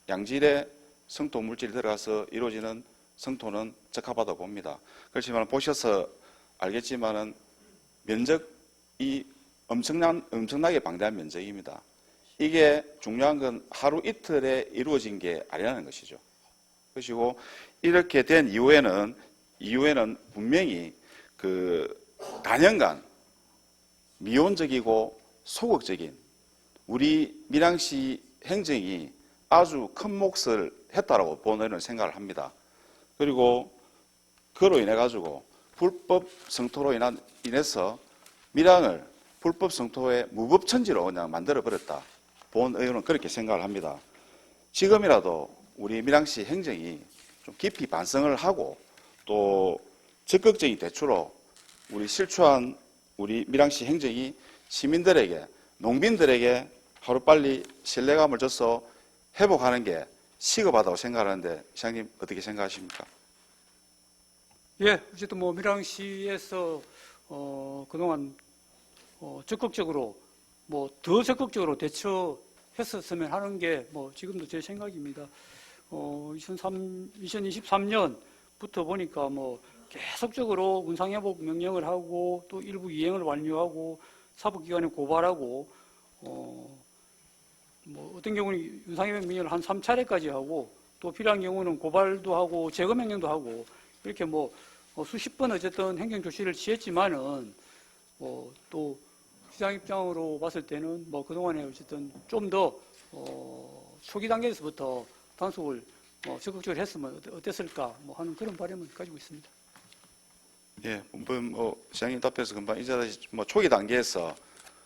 S2: 양질의 성토 물질이 들어가서 이루어지는 성토는 적합하다 봅니다. 그렇지만 보셔서 알겠지만은 면적이 엄청나게 방대한 면적입니다. 이게 중요한 건 하루 이틀에 이루어진 게 아니라는 것이죠. 그리고 이렇게 된 이후에는 분명히 단연간 미온적이고 소극적인 우리 밀양시 행정이 아주 큰 몫을 했다라고 본인은 생각을 합니다. 그리고 그로 인해 가지고 불법 성토로 인해서 밀양을 불법 성토의 무법천지로 그냥 만들어 버렸다. 본 의원은 그렇게 생각을 합니다. 지금이라도 우리 밀양시 행정이 좀 깊이 반성을 하고 또 적극적인 대처로 우리 실추한 우리 밀양시 행정이 시민들에게, 농민들에게 하루빨리 신뢰감을 줘서 회복하는 게 시급하다고 생각하는데 시장님 어떻게 생각하십니까?
S3: 예, 어쨌든 밀양시에서 그동안 적극적으로 더 적극적으로 대처했었으면 하는 게 지금도 제 생각입니다. 2023년부터 보니까 계속적으로 운상회복 명령을 하고 또 일부 이행을 완료하고 사법기관에 고발하고 어떤 경우는 운상회복 명령을 한 3차례까지 하고 또 필요한 경우는 고발도 하고 제거 명령도 하고 이렇게 수십 번 어쨌든 행정 조치를 취했지만은 또 시장 입장으로 봤을 때는 그동안에 어쨌든 좀 더 초기 단계에서부터 단속을 적극적으로 했으면 어땠을까 하는 그런 바람을 가지고 있습니다.
S2: 예, 시장님 답변에서 금방 이제다시 초기 단계에서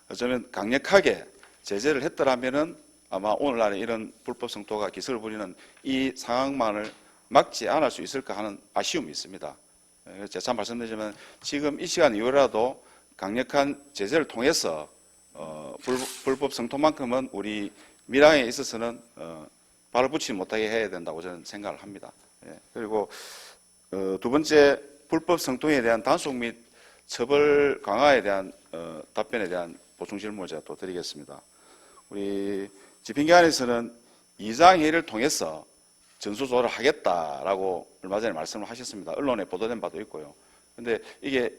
S2: 어쩌면 강력하게 제재를 했더라면은 아마 오늘날에 이런 불법 성토가 기승을 부리는 이 상황만을 막지 않을 수 있을까 하는 아쉬움이 있습니다. 재차 말씀드리자면 지금 이 시간 이후라도 강력한 제재를 통해서 불법 성토만큼은 우리 밀양에 있어서는 발을 붙이지 못하게 해야 된다고 저는 생각을 합니다. 예, 그리고 두 번째 불법 성토에 대한 단속 및 처벌 강화에 대한 답변에 대한 보충 질문을 제가 또 드리겠습니다. 우리 집행기관에서는 이장회의를 통해서 전수조사를 하겠다라고 얼마 전에 말씀을 하셨습니다. 언론에 보도된 바도 있고요. 그런데 이게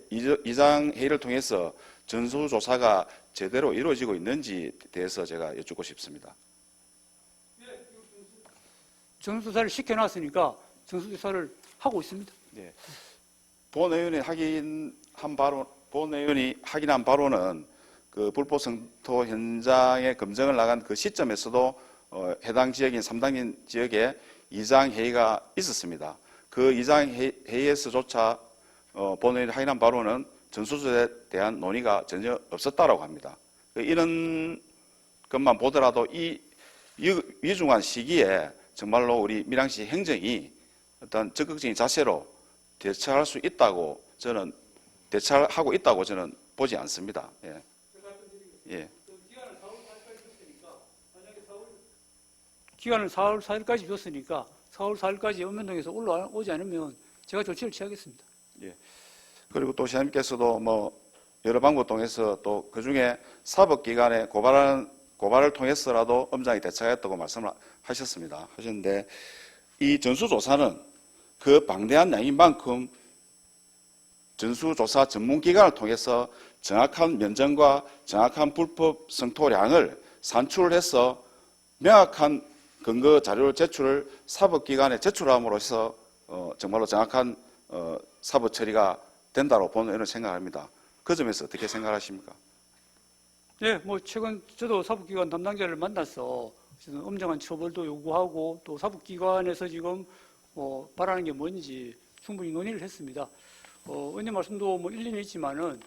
S2: 이장회의를 통해서 전수조사가 제대로 이루어지고 있는지에 대해서 제가 여쭙고 싶습니다.
S3: 전수조사를 시켜놨으니까 전수조사를 하고 있습니다.
S2: 본 의원이 확인한 바로는 그 불법 성토 현장에 검증을 나간 그 시점에서도 해당 지역인 3당면 지역에 이장 회의가 있었습니다. 그 이장 회의에서조차 본 의원이 확인한 바로는 전수조사에 대한 논의가 전혀 없었다라고 합니다. 이런 것만 보더라도 이 위중한 시기에 정말로 우리 밀양시 행정이 어떤 적극적인 자세로 대처할 수 있다고 저는 대처하고 있다고 저는 보지 않습니다. 예.
S3: 기간을 4월 4일까지 줬으니까 4월 4일까지 읍면동에서 올라오지 않으면 제가 조치를 취하겠습니다.
S2: 그리고 또 시장님께서도 뭐 여러 방법 통해서 또 그중에 사법기관에 고발을 통해서라도 엄정하게 대처하겠다고 말씀을 하셨는데 이 전수조사는 그 방대한 양인 만큼 전수조사 전문기관을 통해서 정확한 면적과 정확한 불법 성토량을 산출해서 명확한 근거 자료를 제출을 사법기관에 제출함으로써 정말로 정확한 사법 처리가 된다고 보는 생각합니다. 그 점에서 어떻게 생각하십니까?
S3: 네, 뭐 최근 저도 사법기관 담당자를 만나서 엄정한 처벌도 요구하고 또 사법기관에서 지금 바라는 게 뭔지 충분히 논의를 했습니다. 의원님 말씀도 뭐 일리는 있지만은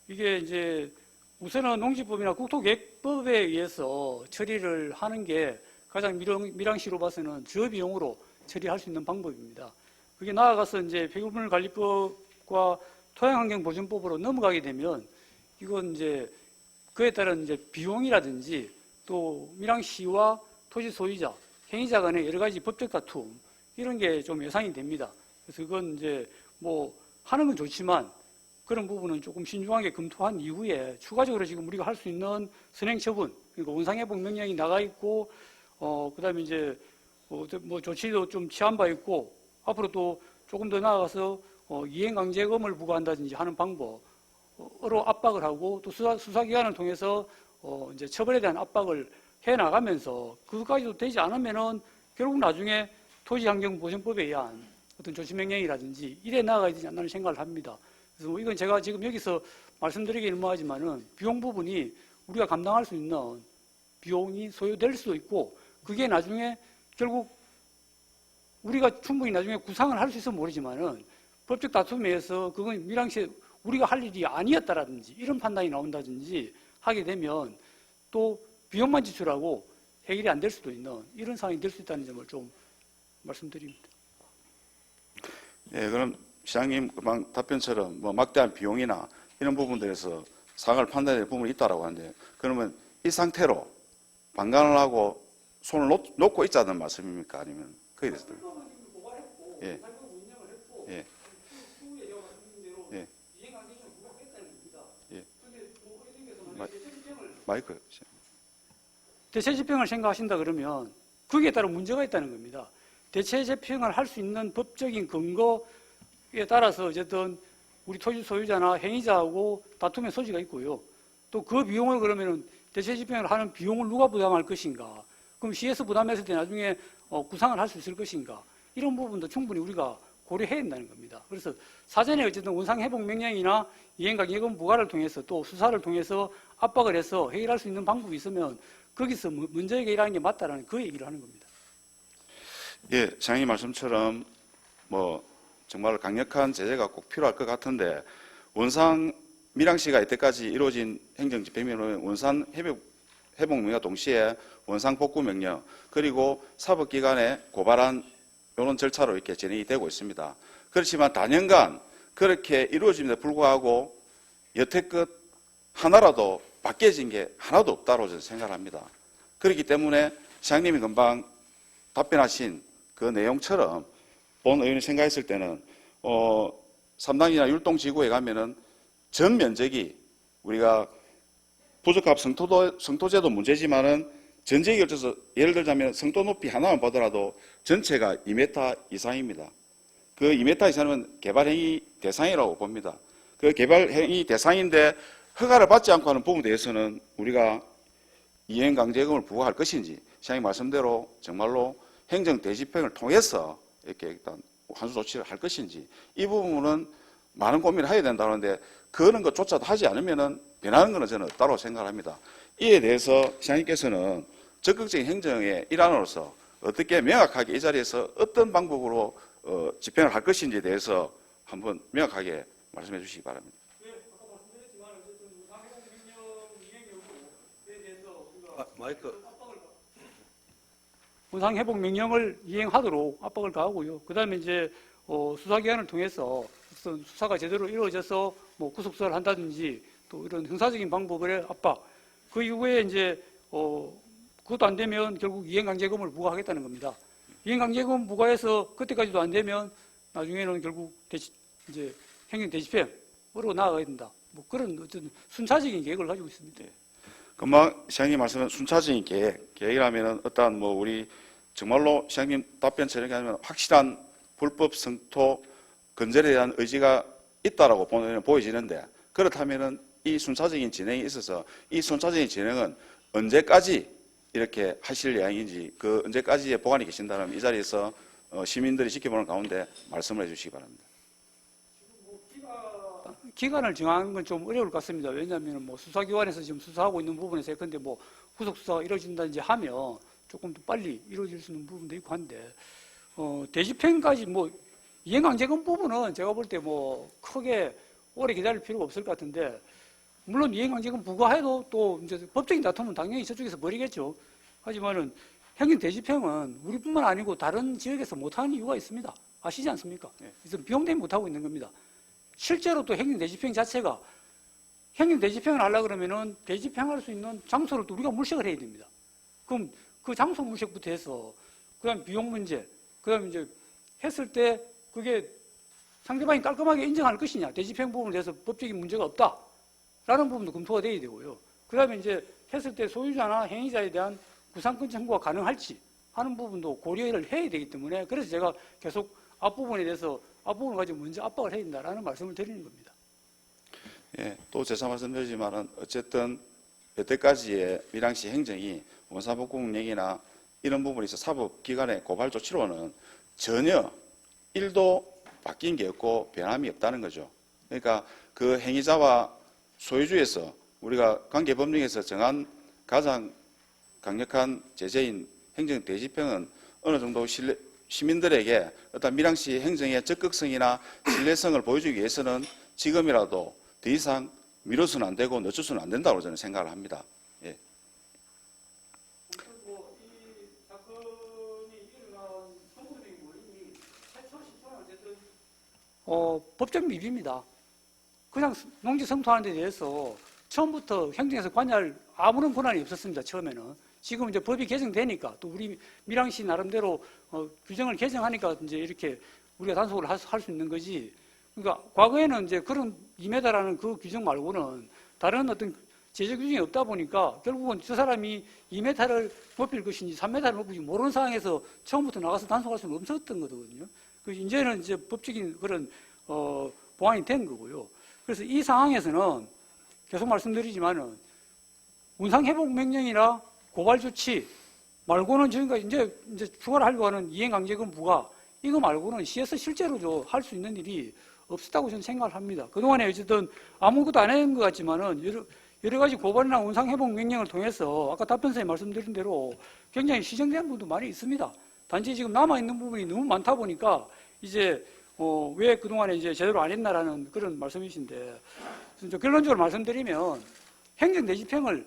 S3: 이게 이제 우선은 농지법이나 국토계획법에 의해서 처리를 하는 게 가장 밀양시로 봐서는 저비용으로 처리할 수 있는 방법입니다. 그게 나아가서 이제 폐기물관리법과 토양환경보존법으로 넘어가게 되면 이건 이제 그에 따른 이제 비용이라든지 또 밀양시와 토지 소유자, 행위자 간의 여러 가지 법적 다툼 이런 게 좀 예상이 됩니다. 그래서 그건 이제 뭐 하는 건 좋지만 그런 부분은 조금 신중하게 검토한 이후에 추가적으로 지금 우리가 할 수 있는 선행 처분, 그러니까 원상회복 명령이 나가 있고 그다음에 이제 뭐 조치도 좀 취한 바 있고 앞으로 또 조금 더 나아가서 이행강제금을 부과한다든지 하는 방법으로 압박을 하고 또 수사기관을 통해서 이제 처벌에 대한 압박을 해 나가면서 그것까지도 되지 않으면은 결국 나중에 토지환경보존법에 의한 어떤 조치명령이라든지 이래 나가야 되지 않나는 생각을 합니다. 그래서 뭐 이건 제가 지금 여기서 말씀드리기는 뭐하지만은 비용 부분이 우리가 감당할 수 있는 비용이 소요될 수도 있고 그게 나중에 결국 우리가 충분히 나중에 구상을 할 수 있으면 모르지만은 법적 다툼에 의해서 그건 밀양시에 우리가 할 일이 아니었다라든지 이런 판단이 나온다든지 하게 되면 또 비용만 지출하고 해결이 안 될 수도 있는 이런 상황이 될 수 있다는 점을 좀 말씀드립니다.
S2: 예, 그럼 시장님 답변처럼 뭐 막대한 비용이나 이런 부분들에서 사과를 판단할 부분이 있다라고 하는데 그러면 이 상태로 방관을 하고 손을 놓고 있자는 말씀입니까? 아니면 그에 대해서? 예. 예. 예. 예. 마이크.
S3: 대체 집행을 생각하신다 그러면 거기에 따른 문제가 있다는 겁니다. 대체 집행을 할 수 있는 법적인 근거에 따라서 어쨌든 우리 토지 소유자나 행위자하고 다툼의 소지가 있고요. 또 그 비용을 그러면은 대체 집행을 하는 비용을 누가 부담할 것인가? 그럼 시에서 부담했을 때 나중에 구상을 할 수 있을 것인가? 이런 부분도 충분히 우리가 고려해야 된다는 겁니다. 그래서 사전에 어쨌든 원상회복 명령이나 이행강제금 부과를 통해서 또 수사를 통해서 압박을 해서 해결할 수 있는 방법이 있으면 거기서 먼저 해결하는 게 맞다라는 그 얘기를 하는 겁니다.
S2: 예, 장님 말씀처럼 뭐 정말 강력한 제재가 꼭 필요할 것 같은데 밀양시가 이때까지 이루어진 행정집행명령은 원상회복명령과 동시에 원상복구명령 그리고 사법기관에 고발한 이런 절차로 이렇게 진행이 되고 있습니다. 그렇지만 단연간 그렇게 이루어짐에도 불구하고 여태껏 하나라도 바뀌어진 게 하나도 없다고 저는 생각합니다. 그렇기 때문에 시장님이 금방 답변하신 그 내용처럼 본 의원이 생각했을 때는 3당이나 율동지구에 가면은 전 면적이 우리가 부적합 성토제도 문제지만은 전 지역에 걸쳐서 예를 들자면 성토 높이 하나만 보더라도 전체가 2m 이상입니다. 그 2m 이상은 개발행위 대상이라고 봅니다. 그 개발행위 대상인데 허가를 받지 않고 하는 부분에 대해서는 우리가 이행강제금을 부과할 것인지, 시장님 말씀대로 정말로 행정대집행을 통해서 이렇게 일단 환수 조치를 할 것인지, 이 부분은 많은 고민을 해야 된다는데 그런 것조차도 하지 않으면은 변하는 것은 저는 없다고 생각을 합니다. 이에 대해서 시장님께서는 적극적인 행정의 일환으로서 어떻게 명확하게 이 자리에서 어떤 방법으로 집행을 할 것인지에 대해서 한번 명확하게 말씀해 주시기 바랍니다.
S1: 마이크.
S3: 원상회복 명령을 이행하도록 압박을 가하고요. 그다음에 이제 수사기관을 통해서 어떤 수사가 제대로 이루어져서 뭐 구속수사를 한다든지 또 이런 형사적인 방법의 압박. 그 이후에 이제 그것도 안 되면 결국 이행강제금을 부과하겠다는 겁니다. 이행강제금 부과해서 그때까지도 안 되면 나중에는 결국 이제 행정대집행으로 나아가야 된다. 뭐 그런 어떤 순차적인 계획을 가지고 있습니다.
S2: 금방 시장님 말씀은 순차적인 계획이라면은 어떠한 뭐 우리 정말로 시장님 답변처럼 하면 확실한 불법 성토 근절에 대한 의지가 있다라고 보여지는데, 그렇다면은 이 순차적인 진행에 있어서 이 순차적인 진행은 언제까지 이렇게 하실 예정인지, 그 언제까지의 보관이 계신다면 이 자리에서 시민들이 지켜보는 가운데 말씀을 해주시기 바랍니다.
S3: 기간을 정하는 건 좀 어려울 것 같습니다. 왜냐하면 뭐 수사기관에서 지금 수사하고 있는 부분에서 예컨대 뭐 구속수사가 이루어진다든지 하면 조금 더 빨리 이루어질 수 있는 부분도 있고 한데, 대집행까지 뭐 이행강제금 부분은 제가 볼 때 뭐 크게 오래 기다릴 필요가 없을 것 같은데, 물론 이행강제금 부과해도 또 이제 법적인 다툼은 당연히 저쪽에서 벌이겠죠. 하지만은 행정대집행은 우리뿐만 아니고 다른 지역에서 못하는 이유가 있습니다. 아시지 않습니까? 그래서 비용 때문에 못하고 있는 겁니다. 실제로 또 행정대집행 자체가 행정대집행을 하려고 그러면은 대집행할 수 있는 장소를 또 우리가 물색을 해야 됩니다. 그럼 그 장소 물색부터 해서 그다음 비용 문제, 그다음 이제 했을 때 그게 상대방이 깔끔하게 인정할 것이냐, 대집행 부분에 대해서 법적인 문제가 없다라는 부분도 검토가 돼야 되고요. 그다음에 이제 했을 때 소유자나 행위자에 대한 구상권 청구가 가능할지 하는 부분도 고려를 해야 되기 때문에, 그래서 제가 계속 앞부분에 대해서 앞부분을 가지고 먼저 압박을 해야 된다라는 말씀을 드리는 겁니다.
S2: 예, 또 재차 말씀드리지만은 어쨌든 여태까지의 밀양시 행정이 원사복구명령이나 이런 부분에 있어 사법기관의 고발 조치로는 전혀 1도 바뀐 게 없고 변함이 없다는 거죠. 그러니까 그 행위자와 소유주에서 우리가 관계법령에서 정한 가장 강력한 제재인 행정대집행은 어느 정도 시민들에게 어떤 밀양시 행정의 적극성이나 신뢰성을 보여주기 위해서는 지금이라도 더 이상 미뤄서는 안 되고 늦춰서는 안 된다고 저는 생각을 합니다. 예.
S3: 이 사건이 일어난 선거적인 원인이 최초 시초는 어쨌든 법적 미비입니다. 그냥 농지 성토하는 데 대해서 처음부터 행정에서 관여할 아무런 권한이 없었습니다. 처음에는. 지금 이제 법이 개정되니까 또 우리 밀양시 나름대로 규정을 개정하니까 이제 이렇게 우리가 단속을 할 수 있는 거지. 그러니까 과거에는 이제 그런 2m라는 그 규정 말고는 다른 어떤 제재 규정이 없다 보니까 결국은 저 사람이 2m를 높일 것인지 3m를 높일지 모르는 상황에서 처음부터 나가서 단속할 수는 없었던 거거든요. 그래서 이제는 이제 법적인 그런 보완이 된 거고요. 그래서 이 상황에서는 계속 말씀드리지만은 원상회복 명령이나 고발 조치 말고는 저희가 이제 추가로 하려고 하는 이행강제금 부과 이거 말고는 시에서 실제로 할 수 있는 일이 없었다고 저는 생각을 합니다. 그동안에 어쨌든 아무것도 안 한 것 같지만은 여러 가지 고발이나 원상회복 명령을 통해서 아까 답변서에 말씀드린 대로 굉장히 시정되는 부분도 많이 있습니다. 단지 지금 남아있는 부분이 너무 많다 보니까 이제 왜 그동안에 이제 제대로 안 했나라는 그런 말씀이신데, 결론적으로 말씀드리면 행정대집행을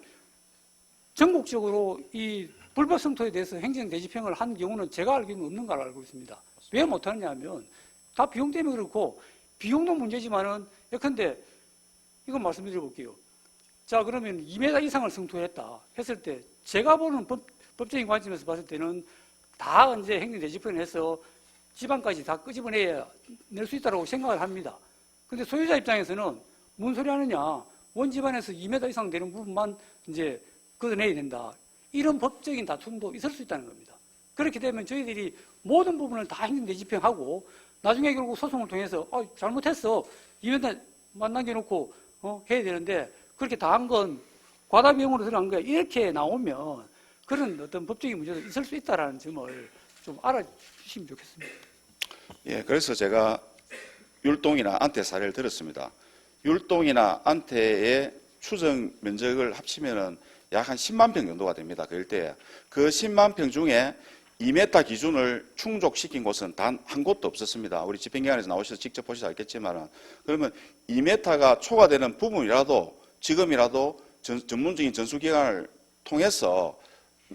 S3: 전국적으로 이 불법 성토에 대해서 행정대집행을 한 경우는 제가 알기로는 없는 걸로 알고 있습니다. 왜 못하느냐 하면 다 비용 때문에 그렇고, 비용도 문제지만은 예컨대 이건 말씀드려 볼게요. 자, 그러면 2m 이상을 성토했다 했을 때 제가 보는 법적인 관점에서 봤을 때는 다 이제 행정대집행을 해서 지방까지 다 끄집어내야 낼 수 있다고 생각을 합니다. 근데 소유자 입장에서는 뭔 소리 하느냐, 원집안에서 2m 이상 되는 부분만 이제 걷어내야 된다. 이런 법적인 다툼도 있을 수 있다는 겁니다. 그렇게 되면 저희들이 모든 부분을 다 행정대집행하고 나중에 결국 소송을 통해서 잘못했어, 2m 만 남겨놓고 해야 되는데 그렇게 다 한 건 과다 비용으로 들어간 거야. 이렇게 나오면 그런 어떤 법적인 문제도 있을 수 있다라는 점을 좀 알아주시면 좋겠습니다.
S2: 예, 그래서 제가 율동이나 안태 사례를 들었습니다. 율동이나 안태의 추정 면적을 합치면은 약 한 10만 평 정도가 됩니다. 그 일대에. 그 10만 평 중에 2m 기준을 충족시킨 곳은 단 한 곳도 없었습니다. 우리 집행기관에서 나오셔서 직접 보셔서 알겠지만은, 그러면 2m가 초과되는 부분이라도 지금이라도 전문적인 전수기관을 통해서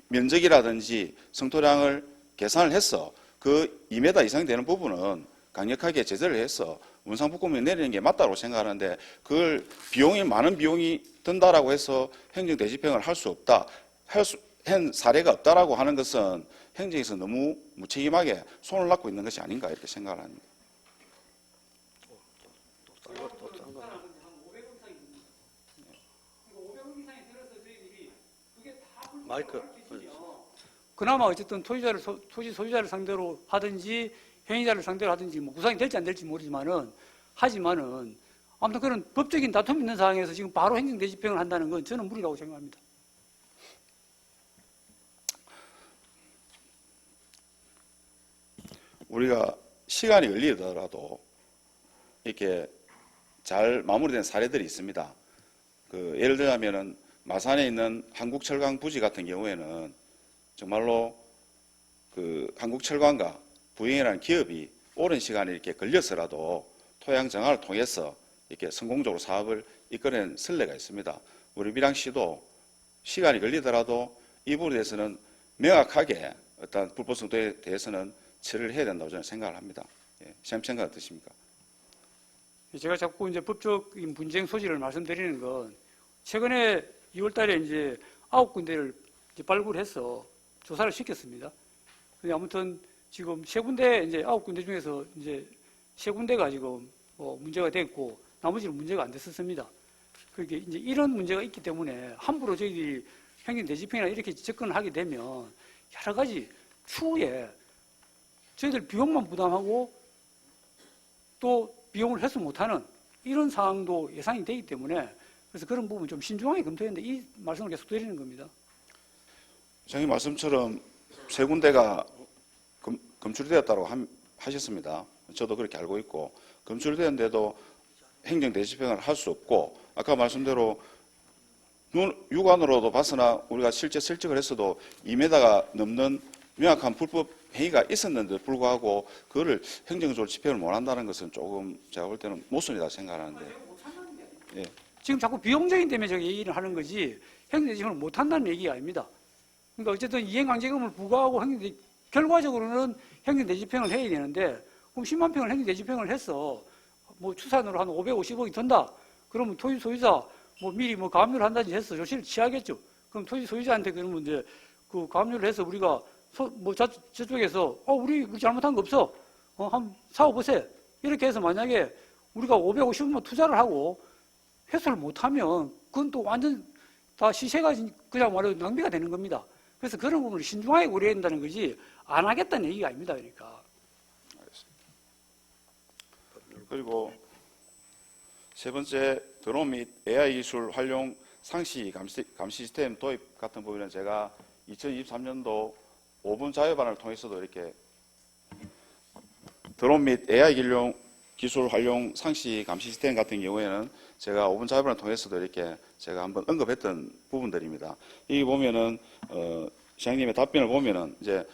S2: 면적이라든지 성토량을 계산을 해서 그 2m 이상 되는 부분은 강력하게 제재를 해서 문상법금을 내리는 게 맞다고 생각하는데, 그걸 많은 비용이 든다라고 해서 행정대집행을 할 수 없다, 한 사례가 없다라고 하는 것은 행정에서 너무 무책임하게 손을 놨고 있는 것이 아닌가 이렇게 생각을 합니다.
S1: 마이크.
S3: 그나마 어쨌든 토지 소유자를 상대로 하든지 행위자를 상대로 하든지 뭐 구상이 될지 안 될지 모르지만은 하지만은 아무튼 그런 법적인 다툼이 있는 상황에서 지금 바로 행정대집행을 한다는 건 저는 무리라고 생각합니다.
S2: 우리가 시간이 걸리더라도 이렇게 잘 마무리된 사례들이 있습니다. 예를 들자면은 마산에 있는 한국철강 부지 같은 경우에는 정말로 한국철강과 부영이라는 기업이 오랜 시간이 이렇게 걸려서라도 토양 정화를 통해서 이렇게 성공적으로 사업을 이끌어낸 선례가 있습니다. 우리 밀양시도 시간이 걸리더라도 이 부분에 대해서는 명확하게 어떤 불법 성도에 대해서는 처리를 해야 된다고 저는 생각을 합니다. 예, 시장님 생각 어떠십니까?
S3: 제가 자꾸 이제 법적인 분쟁 소지를 말씀드리는 건 최근에 2월 달에 이제 9군데를 이제 발굴해서 조사를 시켰습니다. 근데 아무튼 지금 3군데 이제 9군데 중에서 이제 3군데가 지금 문제가 됐고 나머지는 문제가 안 됐었습니다. 그게 이제 이런 문제가 있기 때문에 함부로 저희들이 행정 대집행이나 이렇게 접근을 하게 되면 여러 가지 추후에 저희들 비용만 부담하고 또 비용을 회수 못하는 이런 상황도 예상이 되기 때문에 그래서 그런 부분 좀 신중하게 검토했는데 이 말씀을 계속 드리는 겁니다.
S2: 장님 말씀처럼 3군데가 검출되었다고 하셨습니다. 저도 그렇게 알고 있고 검출되었는데도 행정대집행을 할 수 없고 아까 말씀대로 육안으로도 봤으나 우리가 실제 설정을 했어도 2m가 넘는 명확한 불법 행위가 있었는데 불구하고 그거를 행정적으로 집행을 못한다는 것은 조금 제가 볼 때는 모순이다 생각하는데. 예.
S3: 지금 자꾸 비용적인 때문에 저기 얘기를 하는 거지 행정대집행을 못한다는 얘기가 아닙니다. 그러니까 어쨌든 이행강제금을 부과하고 결과적으로는 행정대집행을 해야 되는데 그럼 10만 평을 행정대집행을 했어. 뭐 추산으로 한 550억이 든다. 그러면 토지 소유자 미리 가압류를 한다든지 해서 조치를 취하겠죠. 그럼 토지 소유자한테 그러면 이제 그 가압류를 해서 우리가 저쪽에서 우리 잘못한 거 없어. 한번 사오보세요. 이렇게 해서 만약에 우리가 550억만 투자를 하고 회수를 못하면 그건 또 완전 다 시세가 그냥 말해도 낭비가 되는 겁니다. 그래서 그런 부분을 신중하게 고려해야 된다는 거지 안 하겠다는 얘기가 아닙니다. 그러니까.
S2: 그리고 세 번째, 드론 및 AI 기술 활용 상시 감시 시스템 도입 같은 부분은 제가 2023년도 5분 자유반을 통해서도 이렇게 드론 및 AI 기술 활용 상시 감시 시스템 같은 경우에는 제가 5분 자유반을 통해서도 이렇게 제가 한번 언급했던 부분들입니다. 여기 보면은 시장님의 답변을 보면은 이제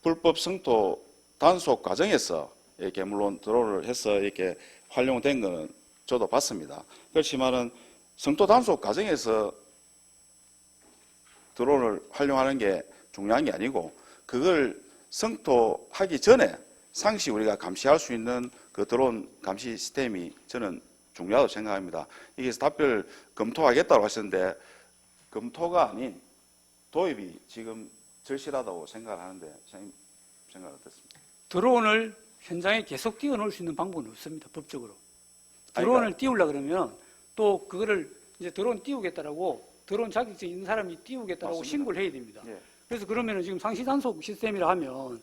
S2: 불법 성토 단속 과정에서 이렇게 물론 드론을 해서 이렇게 활용된 거는 저도 봤습니다. 그렇지만은 성토 단속 과정에서 드론을 활용하는 게 중요한 게 아니고 그걸 성토하기 전에 상시 우리가 감시할 수 있는 그 드론 감시 시스템이 저는 중요하다고 생각합니다. 이게 답변을 검토하겠다고 하셨는데 검토가 아닌 도입이 지금 절실하다고 생각하는데 생각 어떻습니까?
S3: 드론을 현장에 계속 띄워놓을 수 있는 방법은 없습니다. 법적으로. 드론을 띄우려 그러면 또 그거를 이제 드론 띄우겠다라고 드론 자격증 있는 사람이 띄우겠다라고
S2: 맞습니다.
S3: 신고를 해야 됩니다.
S2: 예.
S3: 그래서 그러면은 지금 상시 단속 시스템이라 하면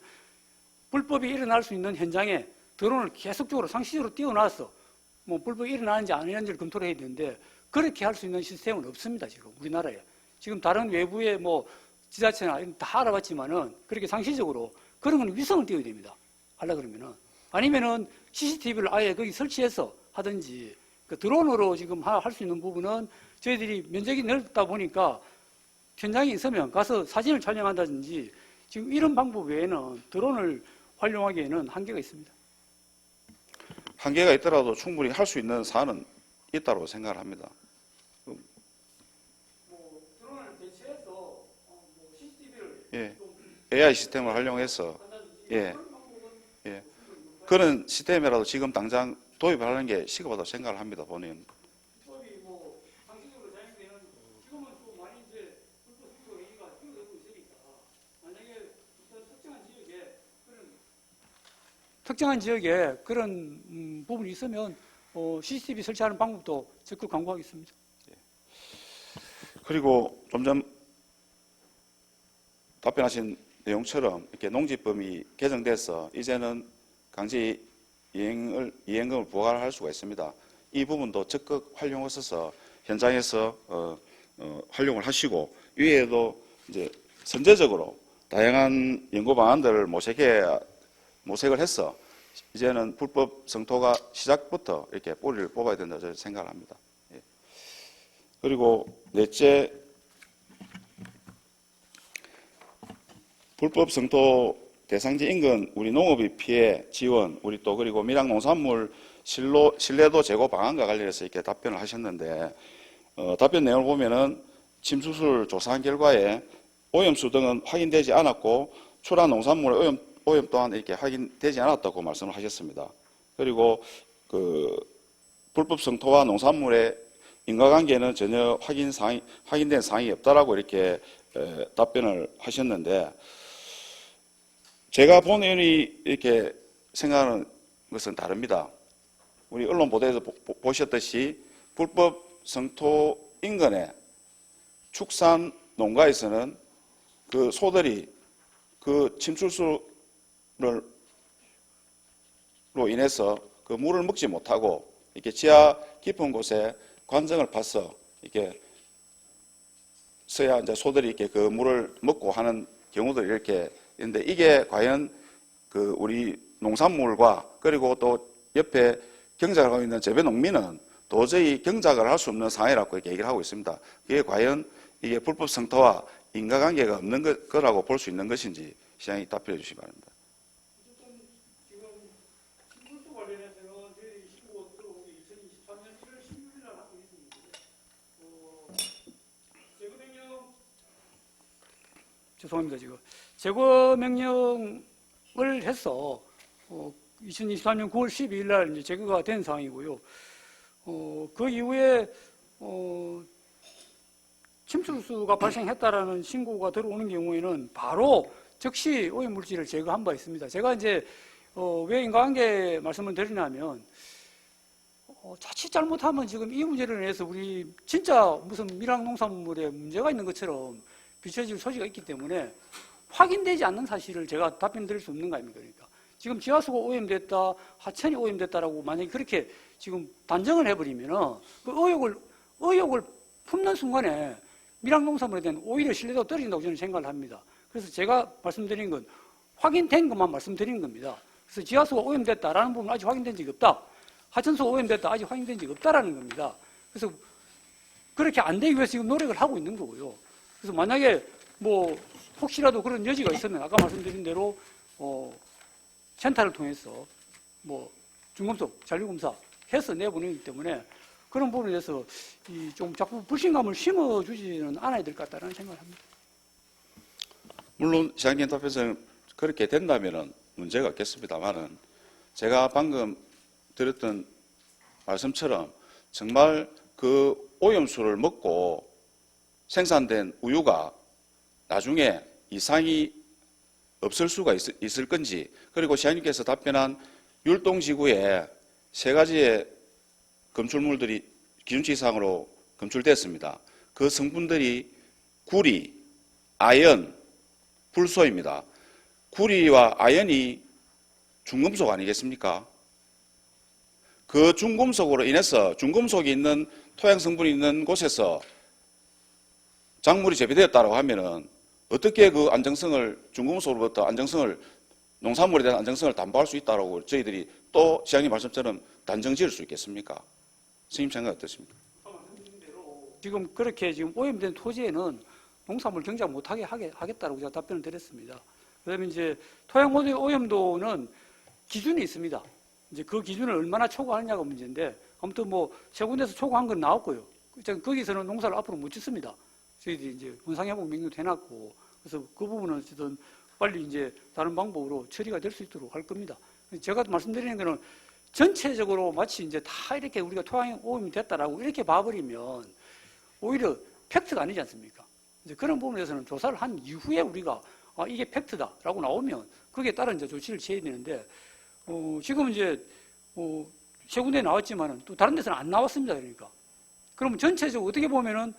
S3: 불법이 일어날 수 있는 현장에 드론을 계속적으로 상시적으로 띄워놨어. 불법이 일어나는지 안 일어나는지를 검토를 해야 되는데 그렇게 할 수 있는 시스템은 없습니다. 지금 우리나라에. 지금 다른 외부의 뭐 지자체나 이런 다 알아봤지만은 그렇게 상시적으로 그런 건 위성을 띄워야 됩니다. 하려 그러면은. 아니면은 CCTV를 아예 거기 설치해서 하든지 그 드론으로 지금 할 수 있는 부분은 저희들이 면적이 넓다 보니까 현장에 있으면 가서 사진을 촬영한다든지 지금 이런 방법 외에는 드론을 활용하기에는 한계가 있습니다.
S2: 한계가 있더라도 충분히 할 수 있는 사안은 있다고 생각을 합니다.
S3: 뭐 드론을 대체해서 CCTV를
S2: 예, AI 시스템을 활용해서 예, 예, 그런 시스템이라도 지금 당장 도입하는 게 시급하다고 생각을 합니다. 본인.
S3: 불법이 뭐 상식적으로 자행되는 지금은 또 많이 이제 불법 수도 행위가 뛰어들고 있으니까 만약에 어떤 특정한 지역에 그런 부분이 있으면 CCTV 설치하는 방법도 적극 강구하겠습니다.
S2: 그리고 좀 전 답변하신 내용처럼 이렇게 농지법이 개정돼서 이제는 강제 이행금을 부과할 수가 있습니다. 이 부분도 적극 활용하셔서 현장에서 활용을 하시고 이외에도 이제 선제적으로 다양한 연구 방안들을 모색을 해서 이제는 불법 성토가 시작부터 이렇게 뿌리를 뽑아야 된다고 저는 생각을 합니다. 예. 그리고 넷째, 불법 성토 대상지 인근 우리 농업의 피해 지원, 우리 또 그리고 밀양 농산물 신뢰도 제고 방안과 관련해서 이렇게 답변을 하셨는데 답변 내용을 보면은 침수술 조사한 결과에 오염수 등은 확인되지 않았고 출하 농산물의 오염 또한 이렇게 확인되지 않았다고 말씀을 하셨습니다. 그리고 그 불법 성토와 농산물의 인과관계는 전혀 확인된 사항이 없다라고 이렇게 답변을 하셨는데 제가 본 의원이 이렇게 생각하는 것은 다릅니다. 우리 언론 보도에서 보셨듯이 불법 성토 인근의 축산 농가에서는 그 소들이 그 침출수로 인해서 그 물을 먹지 못하고 이렇게 지하 깊은 곳에 관정을 파서 이렇게 서야 이제 소들이 이렇게 그 물을 먹고 하는 경우들이 이렇게 있는데 이게 과연 그 우리 농산물과 그리고 또 옆에 경작을 하고 있는 재배 농민은 도저히 경작을 할 수 없는 상황이라고 이렇게 얘기를 하고 있습니다. 이게 과연 이게 불법 성토와 인과관계가 없는 거라고 볼 수 있는 것인지 시장이 답변해 주시기 바랍니다.
S3: 어쨌든 지금 침수수 관련해서는 저희 신고가 들어오기 2023년 1월 16일 날 하고 있습니다. 제거 명령 죄송합니다. 지금 제거 명령을 해서 2023년 9월 12일 날 이제 제거가 된 상황이고요. 그 이후에 침수수가 발생했다라는 신고가 들어오는 경우에는 바로 즉시 오염물질을 제거한 바 있습니다. 제가 이제 왜 인과관계 말씀을 드리냐면 자칫 잘못하면 지금 이 문제를 인해서 우리 진짜 무슨 밀양 농산물에 문제가 있는 것처럼 비춰질 소지가 있기 때문에 확인되지 않는 사실을 제가 답변 드릴 수 없는 거 아닙니까? 그러니까 지금 지하수가 오염됐다, 하천이 오염됐다라고 만약에 그렇게 지금 단정을 해버리면은 그 의혹을 품는 순간에 밀양 농산물에 대한 오히려 신뢰도가 떨어진다고 저는 생각을 합니다. 그래서 제가 말씀드린 건 확인된 것만 말씀드린 겁니다. 그래서 지하수가 오염됐다라는 부분은 아직 확인된 적이 없다. 하천수가 오염됐다 아직 확인된 적이 없다라는 겁니다. 그래서 그렇게 안 되기 위해서 지금 노력을 하고 있는 거고요. 그래서 만약에 뭐 혹시라도 그런 여지가 있으면 아까 말씀드린 대로 센터를 통해서 뭐 중금속 잔류검사 해서 내보내기 때문에 그런 부분에 대해서 좀 자꾸 불신감을 심어주지는 않아야 될 것 같다는 생각을 합니다.
S2: 물론 시장님 답변에서는 그렇게 된다면 문제가 없겠습니다만은 제가 방금 드렸던 말씀처럼 정말 그 오염수를 먹고 생산된 우유가 나중에 이상이 없을 수가 있을 건지 그리고 시장님께서 답변한 율동지구에 3가지의 검출물들이 기준치 이상으로 검출됐습니다. 그 성분들이 구리, 아연, 불소입니다. 구리와 아연이 중금속 아니겠습니까? 그 중금속으로 인해서 중금속이 있는 토양 성분이 있는 곳에서 작물이 재배되었다고 하면은 어떻게 그 안정성을 중금속으로부터 안정성을 농산물에 대한 안정성을 담보할 수 있다고 저희들이 또 시장님 말씀처럼 단정 지을 수 있겠습니까? 스님 생각 어떻습니까?
S3: 지금 그렇게 지금 오염된 토지에는 농산물 경작 못하게 하겠다고 제가 답변을 드렸습니다. 그다음에 이제 토양 오염도는 기준이 있습니다. 이제 그 기준을 얼마나 초과하느냐가 문제인데 아무튼 뭐 세 군데서 초과한 건 나왔고요. 거기서는 농사를 앞으로 못 짓습니다. 저희들이 이제 원상회복 명령도 해놨고 그래서 그 부분은 어쨌든 빨리 이제 다른 방법으로 처리가 될 수 있도록 할 겁니다. 제가 말씀드리는 거는 전체적으로 마치 이제 다 이렇게 우리가 토양 오염이 됐다라고 이렇게 봐버리면 오히려 팩트가 아니지 않습니까? 이제 그런 부분에서는 조사를 한 이후에 우리가 이게 팩트다라고 나오면 거기에 따른 이제 조치를 취해야 되는데 지금 이제 세 군데 나왔지만은 또 다른 데서는 안 나왔습니다. 그러니까 그러면 전체적으로 어떻게 보면은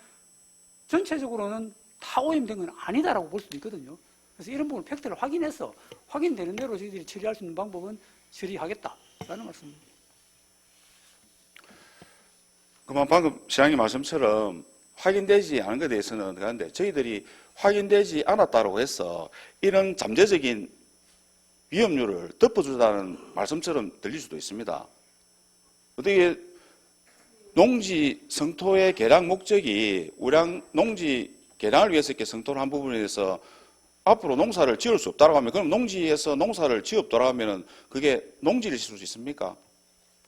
S3: 전체적으로는 다 오염된 건 아니다라고 볼 수도 있거든요. 그래서 이런 부분 팩트를 확인해서 확인되는 대로 저희들이 처리할 수 있는 방법은 처리하겠다라는 말씀입니다.
S2: 그만 방금 시장님 말씀처럼 확인되지 않은 것에 대해서는 그런데 저희들이 확인되지 않았다고 해서 이런 잠재적인 위험률을 덮어주자는 말씀처럼 들릴 수도 있습니다. 어떻게 농지 성토의 개량 목적이 우량 농지 개량을 위해서 이렇게 성토를 한 부분에 대해서 앞으로 농사를 지을 수 없다고 하면 그럼 농지에서 농사를 지었다고 하면은 그게 농지를 지을 수 있습니까?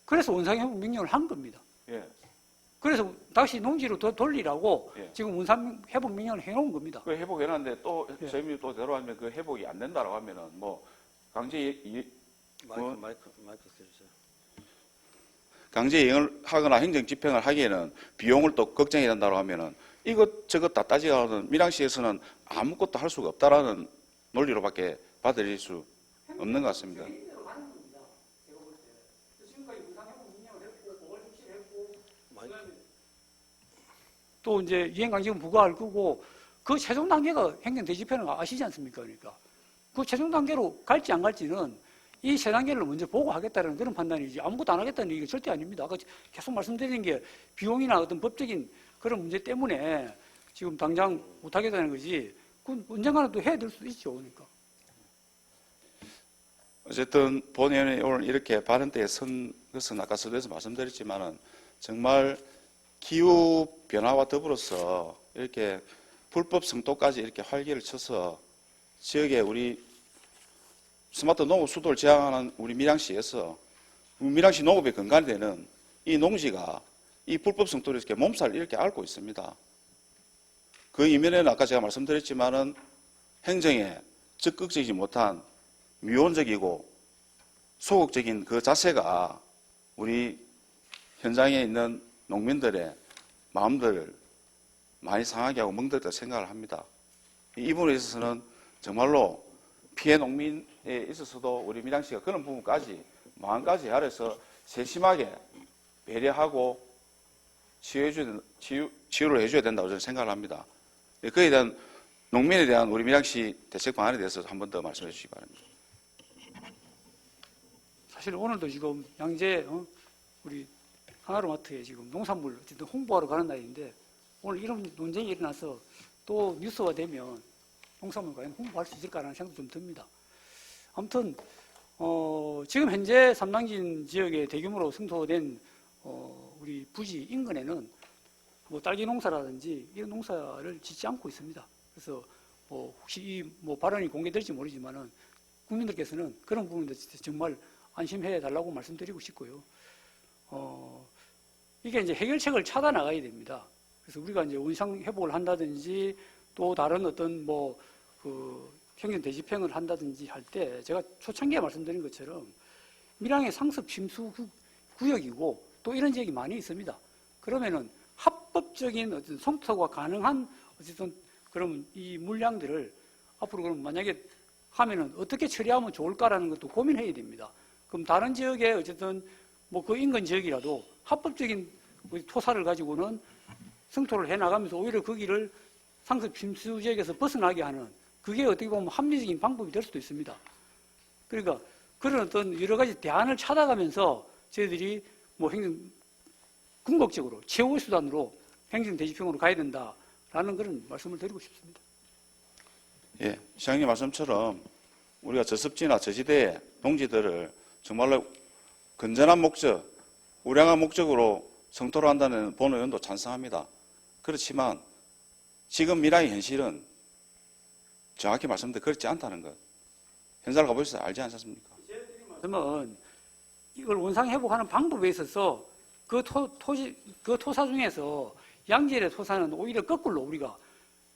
S3: 그래서 원상회복 명령을 한 겁니다.
S2: 예.
S3: 그래서 다시 농지로 돌리라고
S2: 예.
S3: 지금 원상회복 명령을 해놓은 겁니다.
S2: 그 회복해놨는데 또
S3: 예.
S2: 저희들이 또 대로하면 그 회복이 안 된다고 하면은 뭐 강제
S1: 마이크 켜주세요.
S2: 강제 이행을 하거나 행정 집행을 하기에는 비용을 또 걱정해야 된다고 하면은 이것저것 다 따지고는 밀양시에서는 아무것도 할 수가 없다라는 논리로밖에 받아들일 수 없는 것 같습니다.
S3: 또 이제 이행강제금 부과할 거고 그 최종 단계가 행정 대집회는 아시지 않습니까? 그러니까 그 최종 단계로 갈지 안 갈지는 이 세 단계를 먼저 보고 하겠다는 그런 판단이지 아무것도 안 하겠다는 얘기가 절대 아닙니다. 아까 계속 말씀드리는 게 비용이나 어떤 법적인 그런 문제 때문에 지금 당장 못 하겠다는 거지. 그건 언젠가는 또 해야 될 수도 있죠. 그러니까.
S2: 어쨌든 본의원이 오늘 이렇게 발언 때에 선 것은 아까 서두에서 말씀드렸지만은 정말 기후 변화와 더불어서 이렇게 불법 성토까지 이렇게 활기를 쳐서 지역에 우리 스마트 농업 수도를 지향하는 우리 밀양시에서 밀양시 농업의 근간이 되는 이 농지가 이 불법 성토를 이렇게 몸살 이렇게 앓고 있습니다. 그 이면에는 아까 제가 말씀드렸지만은 행정에 적극적이지 못한 미온적이고 소극적인 그 자세가 우리 현장에 있는 농민들의 마음들을 많이 상하게 하고 멍들다 생각을 합니다. 이 부분에 있어서는 정말로 피해 농민에 있어서도 우리 밀양시가 그런 부분까지 마음까지 아래서 세심하게 배려하고 치유를 해줘야 된다고 저는 생각을 합니다. 그에 대한 농민에 대한 우리 밀양시 대책 방안에 대해서 한 번 더 말씀해 주시기 바랍니다.
S3: 사실 오늘도 지금 양재 우리 하나로마트에 지금 농산물 어쨌든 홍보하러 가는 날인데 오늘 이런 논쟁이 일어나서 또 뉴스화 되면 농산물 과연 홍보할 수 있을까라는 생각도 좀 듭니다. 아무튼 지금 현재 삼당진 지역에 대규모로 성토된 우리 부지 인근에는 뭐 딸기 농사라든지 이런 농사를 짓지 않고 있습니다. 그래서 혹시 이 발언이 공개될지 모르지만은 국민들께서는 그런 부분에 대해서 정말 안심해 달라고 말씀드리고 싶고요. 이게 이제 해결책을 찾아 나가야 됩니다. 그래서 우리가 이제 원상 회복을 한다든지 또 다른 어떤 평균 대집행을 한다든지 할 때 제가 초창기에 말씀드린 것처럼 밀양의 상습 침수 구역이고 또 이런 지역이 많이 있습니다. 그러면은 합법적인 어떤 성토가 가능한 어쨌든 그러면 이 물량들을 앞으로 그럼 만약에 하면은 어떻게 처리하면 좋을까라는 것도 고민해야 됩니다. 그럼 다른 지역에 어쨌든 그 인근 지역이라도 합법적인 토사를 가지고는 성토를 해 나가면서 오히려 거기를 상습 침수 지역에서 벗어나게 하는 그게 어떻게 보면 합리적인 방법이 될 수도 있습니다. 그러니까 그런 어떤 여러 가지 대안을 찾아가면서 저희들이 뭐 궁극적으로 최후 수단으로 행정대집형으로 가야 된다라는 그런 말씀을 드리고 싶습니다.
S2: 예, 시장님 말씀처럼 우리가 저습지나 저지대의 농지들을 정말로 건전한 목적, 우량한 목적으로 성토로 한다는 본 의원도 찬성합니다. 그렇지만 지금 밀양의 현실은 정확히 말씀드려 그렇지 않다는 것. 현장을 가보셔서 알지 않습니까?
S3: 그러면 이걸 원상 회복하는 방법에 있어서 그 토사 중에서 양질의 토사는 오히려 거꾸로 우리가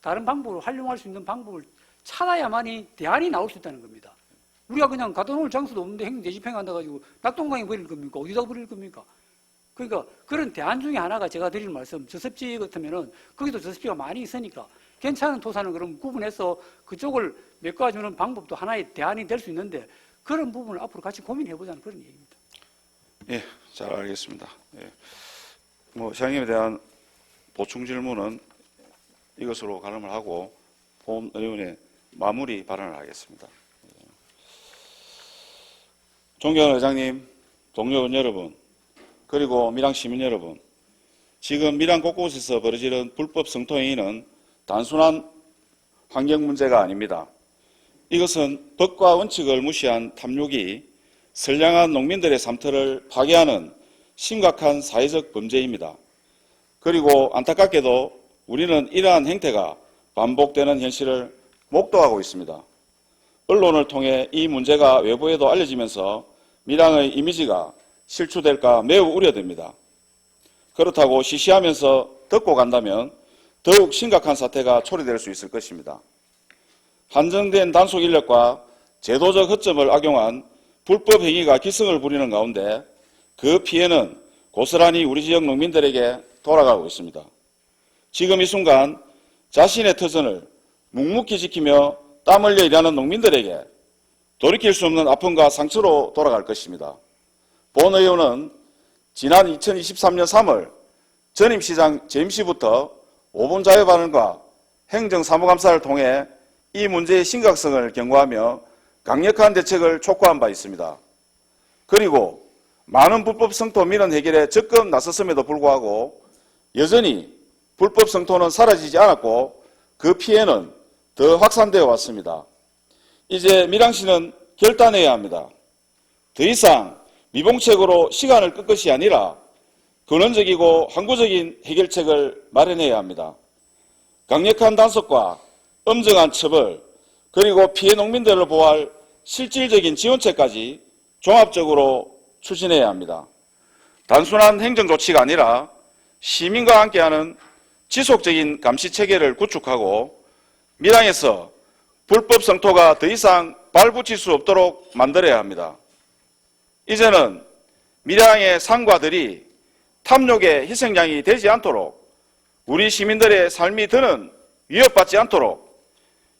S3: 다른 방법으로 활용할 수 있는 방법을 찾아야만이 대안이 나올 수 있다는 겁니다. 우리가 그냥 갖다 놓을 장소도 없는데 행정대집행 한다가지고 낙동강에 버릴 겁니까? 어디다 버릴 겁니까? 그러니까 그런 대안 중에 하나가 제가 드릴 말씀, 저습지 같으면은 거기도 저습지가 많이 있으니까 괜찮은 토사는 그럼 구분해서 그쪽을 메꿔주는 방법도 하나의 대안이 될 수 있는데 그런 부분을 앞으로 같이 고민해보자는 그런 얘기입니다.
S2: 예, 잘 알겠습니다. 예. 뭐 시장님에 대한 보충 질문은 이것으로 가름을 하고 본 의원의 마무리 발언을 하겠습니다. 존경하는 의장님, 동료 의원 여러분, 그리고 밀양 시민 여러분, 지금 밀양 곳곳에서 벌어지는 불법 성토 행위는 단순한 환경 문제가 아닙니다. 이것은 법과 원칙을 무시한 탐욕이 선량한 농민들의 삶터를 파괴하는 심각한 사회적 범죄입니다. 그리고 안타깝게도 우리는 이러한 행태가 반복되는 현실을 목도하고 있습니다. 언론을 통해 이 문제가 외부에도 알려지면서 밀양의 이미지가 실추될까 매우 우려됩니다. 그렇다고 시시하면서 듣고 간다면 더욱 심각한 사태가 초래될 수 있을 것입니다. 한정된 단속 인력과 제도적 허점을 악용한 불법 행위가 기승을 부리는 가운데 그 피해는 고스란히 우리 지역 농민들에게 돌아가고 있습니다. 지금 이 순간 자신의 터전을 묵묵히 지키며 땀 흘려 일하는 농민들에게 돌이킬 수 없는 아픔과 상처로 돌아갈 것입니다. 본 의원은 지난 2023년 3월 전임시장 재임 시부터 5분 자유 발언과 행정사무감사를 통해 이 문제의 심각성을 경고하며 강력한 대책을 촉구한 바 있습니다. 그리고 많은 불법 성토 민원 해결에 적극 나섰음에도 불구하고 여전히 불법 성토는 사라지지 않았고 그 피해는 더 확산되어 왔습니다. 이제 밀양시는 결단해야 합니다. 더 이상 미봉책으로 시간을 끌 것이 아니라 근원적이고 항구적인 해결책을 마련해야 합니다. 강력한 단속과 엄정한 처벌, 그리고 피해 농민들을 보호할 실질적인 지원책까지 종합적으로 추진해야 합니다. 단순한 행정조치가 아니라 시민과 함께하는 지속적인 감시체계를 구축하고 밀양에서 불법 성토가 더 이상 발붙일 수 없도록 만들어야 합니다. 이제는 밀양의 산과 들이 탐욕의 희생양이 되지 않도록 우리 시민들의 삶이 더는 위협받지 않도록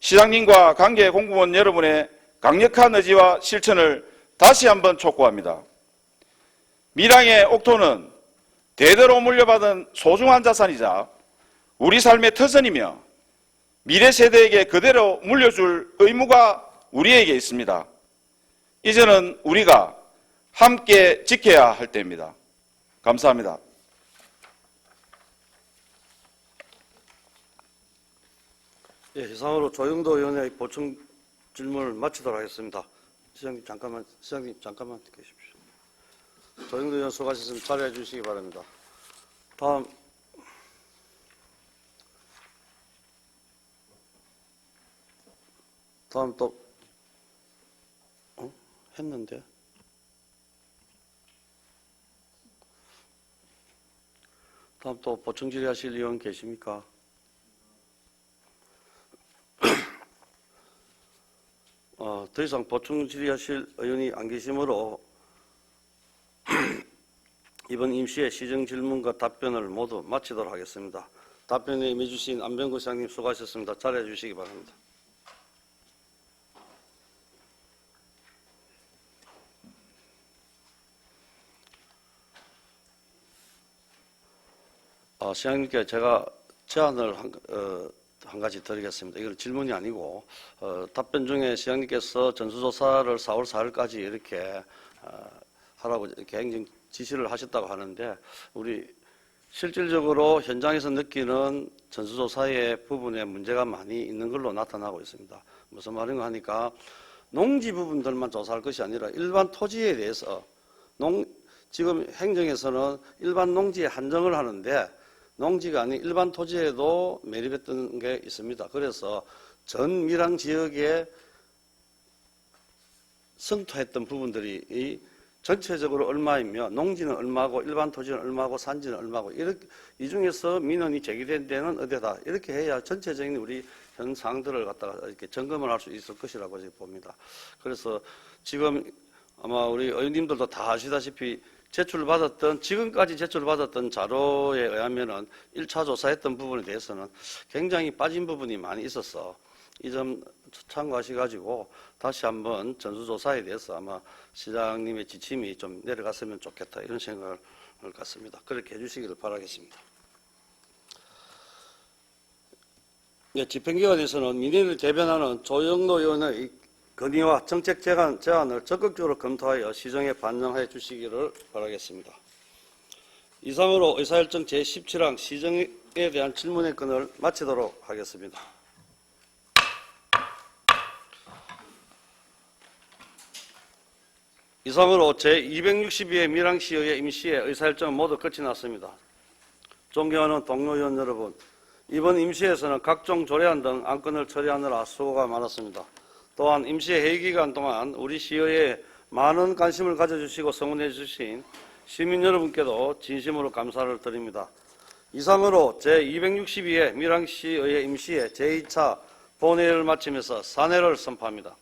S2: 시장님과 관계 공무원 여러분의 강력한 의지와 실천을 다시 한번 촉구합니다. 밀양의 옥토는 대대로 물려받은 소중한 자산이자 우리 삶의 터전이며 미래 세대에게 그대로 물려줄 의무가 우리에게 있습니다. 이제는 우리가 함께 지켜야 할 때입니다. 감사합니다.
S1: 예, 이상으로 조영도 의원의 보충 질문을 마치도록 하겠습니다. 시장님 잠깐만 계십시오. 조영도 의원 수고하셨습니다. 자리해 주시기 바랍니다. 다음 또 했는데 다음 또 보충 질의하실 의원 계십니까? 더 이상 보충 질의하실 의원이 안 계시므로 이번 임시의 시정 질문과 답변을 모두 마치도록 하겠습니다. 답변에 임해주신 안병구 시장님 수고하셨습니다. 자리해 주시기 바랍니다. 시장님께 제가 제안을 한 가지 드리겠습니다. 이건 질문이 아니고 답변 중에 시장님께서 전수조사를 4월 4일까지 이렇게 하라고 이렇게 행정 지시를 하셨다고 하는데 우리 실질적으로 현장에서 느끼는 전수조사의 부분에 문제가 많이 있는 걸로 나타나고 있습니다. 무슨 말인가 하니까 농지 부분들만 조사할 것이 아니라 일반 토지에 대해서 지금 행정에서는 일반 농지에 한정을 하는데 농지가 아닌 일반 토지에도 매립했던 게 있습니다. 그래서 전 밀양 지역에 성토했던 부분들이 전체적으로 얼마이며 농지는 얼마고 일반 토지는 얼마고 산지는 얼마고 이렇게 이 중에서 민원이 제기된 데는 어디다 이렇게 해야 전체적인 우리 현 상황들을 갖다가 이렇게 점검을 할 수 있을 것이라고 봅니다. 그래서 지금 아마 우리 의원님들도 다 아시다시피 지금까지 제출받았던 자료에 의하면은 1차 조사했던 부분에 대해서는 굉장히 빠진 부분이 많이 있었어. 이 점 참고하셔가지고 다시 한번 전수조사에 대해서 아마 시장님의 지침이 좀 내려갔으면 좋겠다 이런 생각을 갖습니다. 그렇게 해주시기를 바라겠습니다. 집행기관에서는 민의를 대변하는 조영로 의원의 건의와 정책 제안을 적극적으로 검토하여 시정에 반영해 주시기를 바라겠습니다. 이상으로 의사일정 제17항 시정에 대한 질문의 건을 마치도록 하겠습니다. 이상으로 제262회 밀양시의회 임시회 의사일정은 모두 끝이 났습니다. 존경하는 동료 의원 여러분, 이번 임시회에서는 각종 조례안 등 안건을 처리하느라 수고가 많았습니다. 또한 임시회 회의 기간 동안 우리 시의회에 많은 관심을 가져주시고 성원해 주신 시민 여러분께도 진심으로 감사를 드립니다. 이상으로 제262회 밀양시의회 임시회 제2차 본회의를 마치면서 산회를 선포합니다.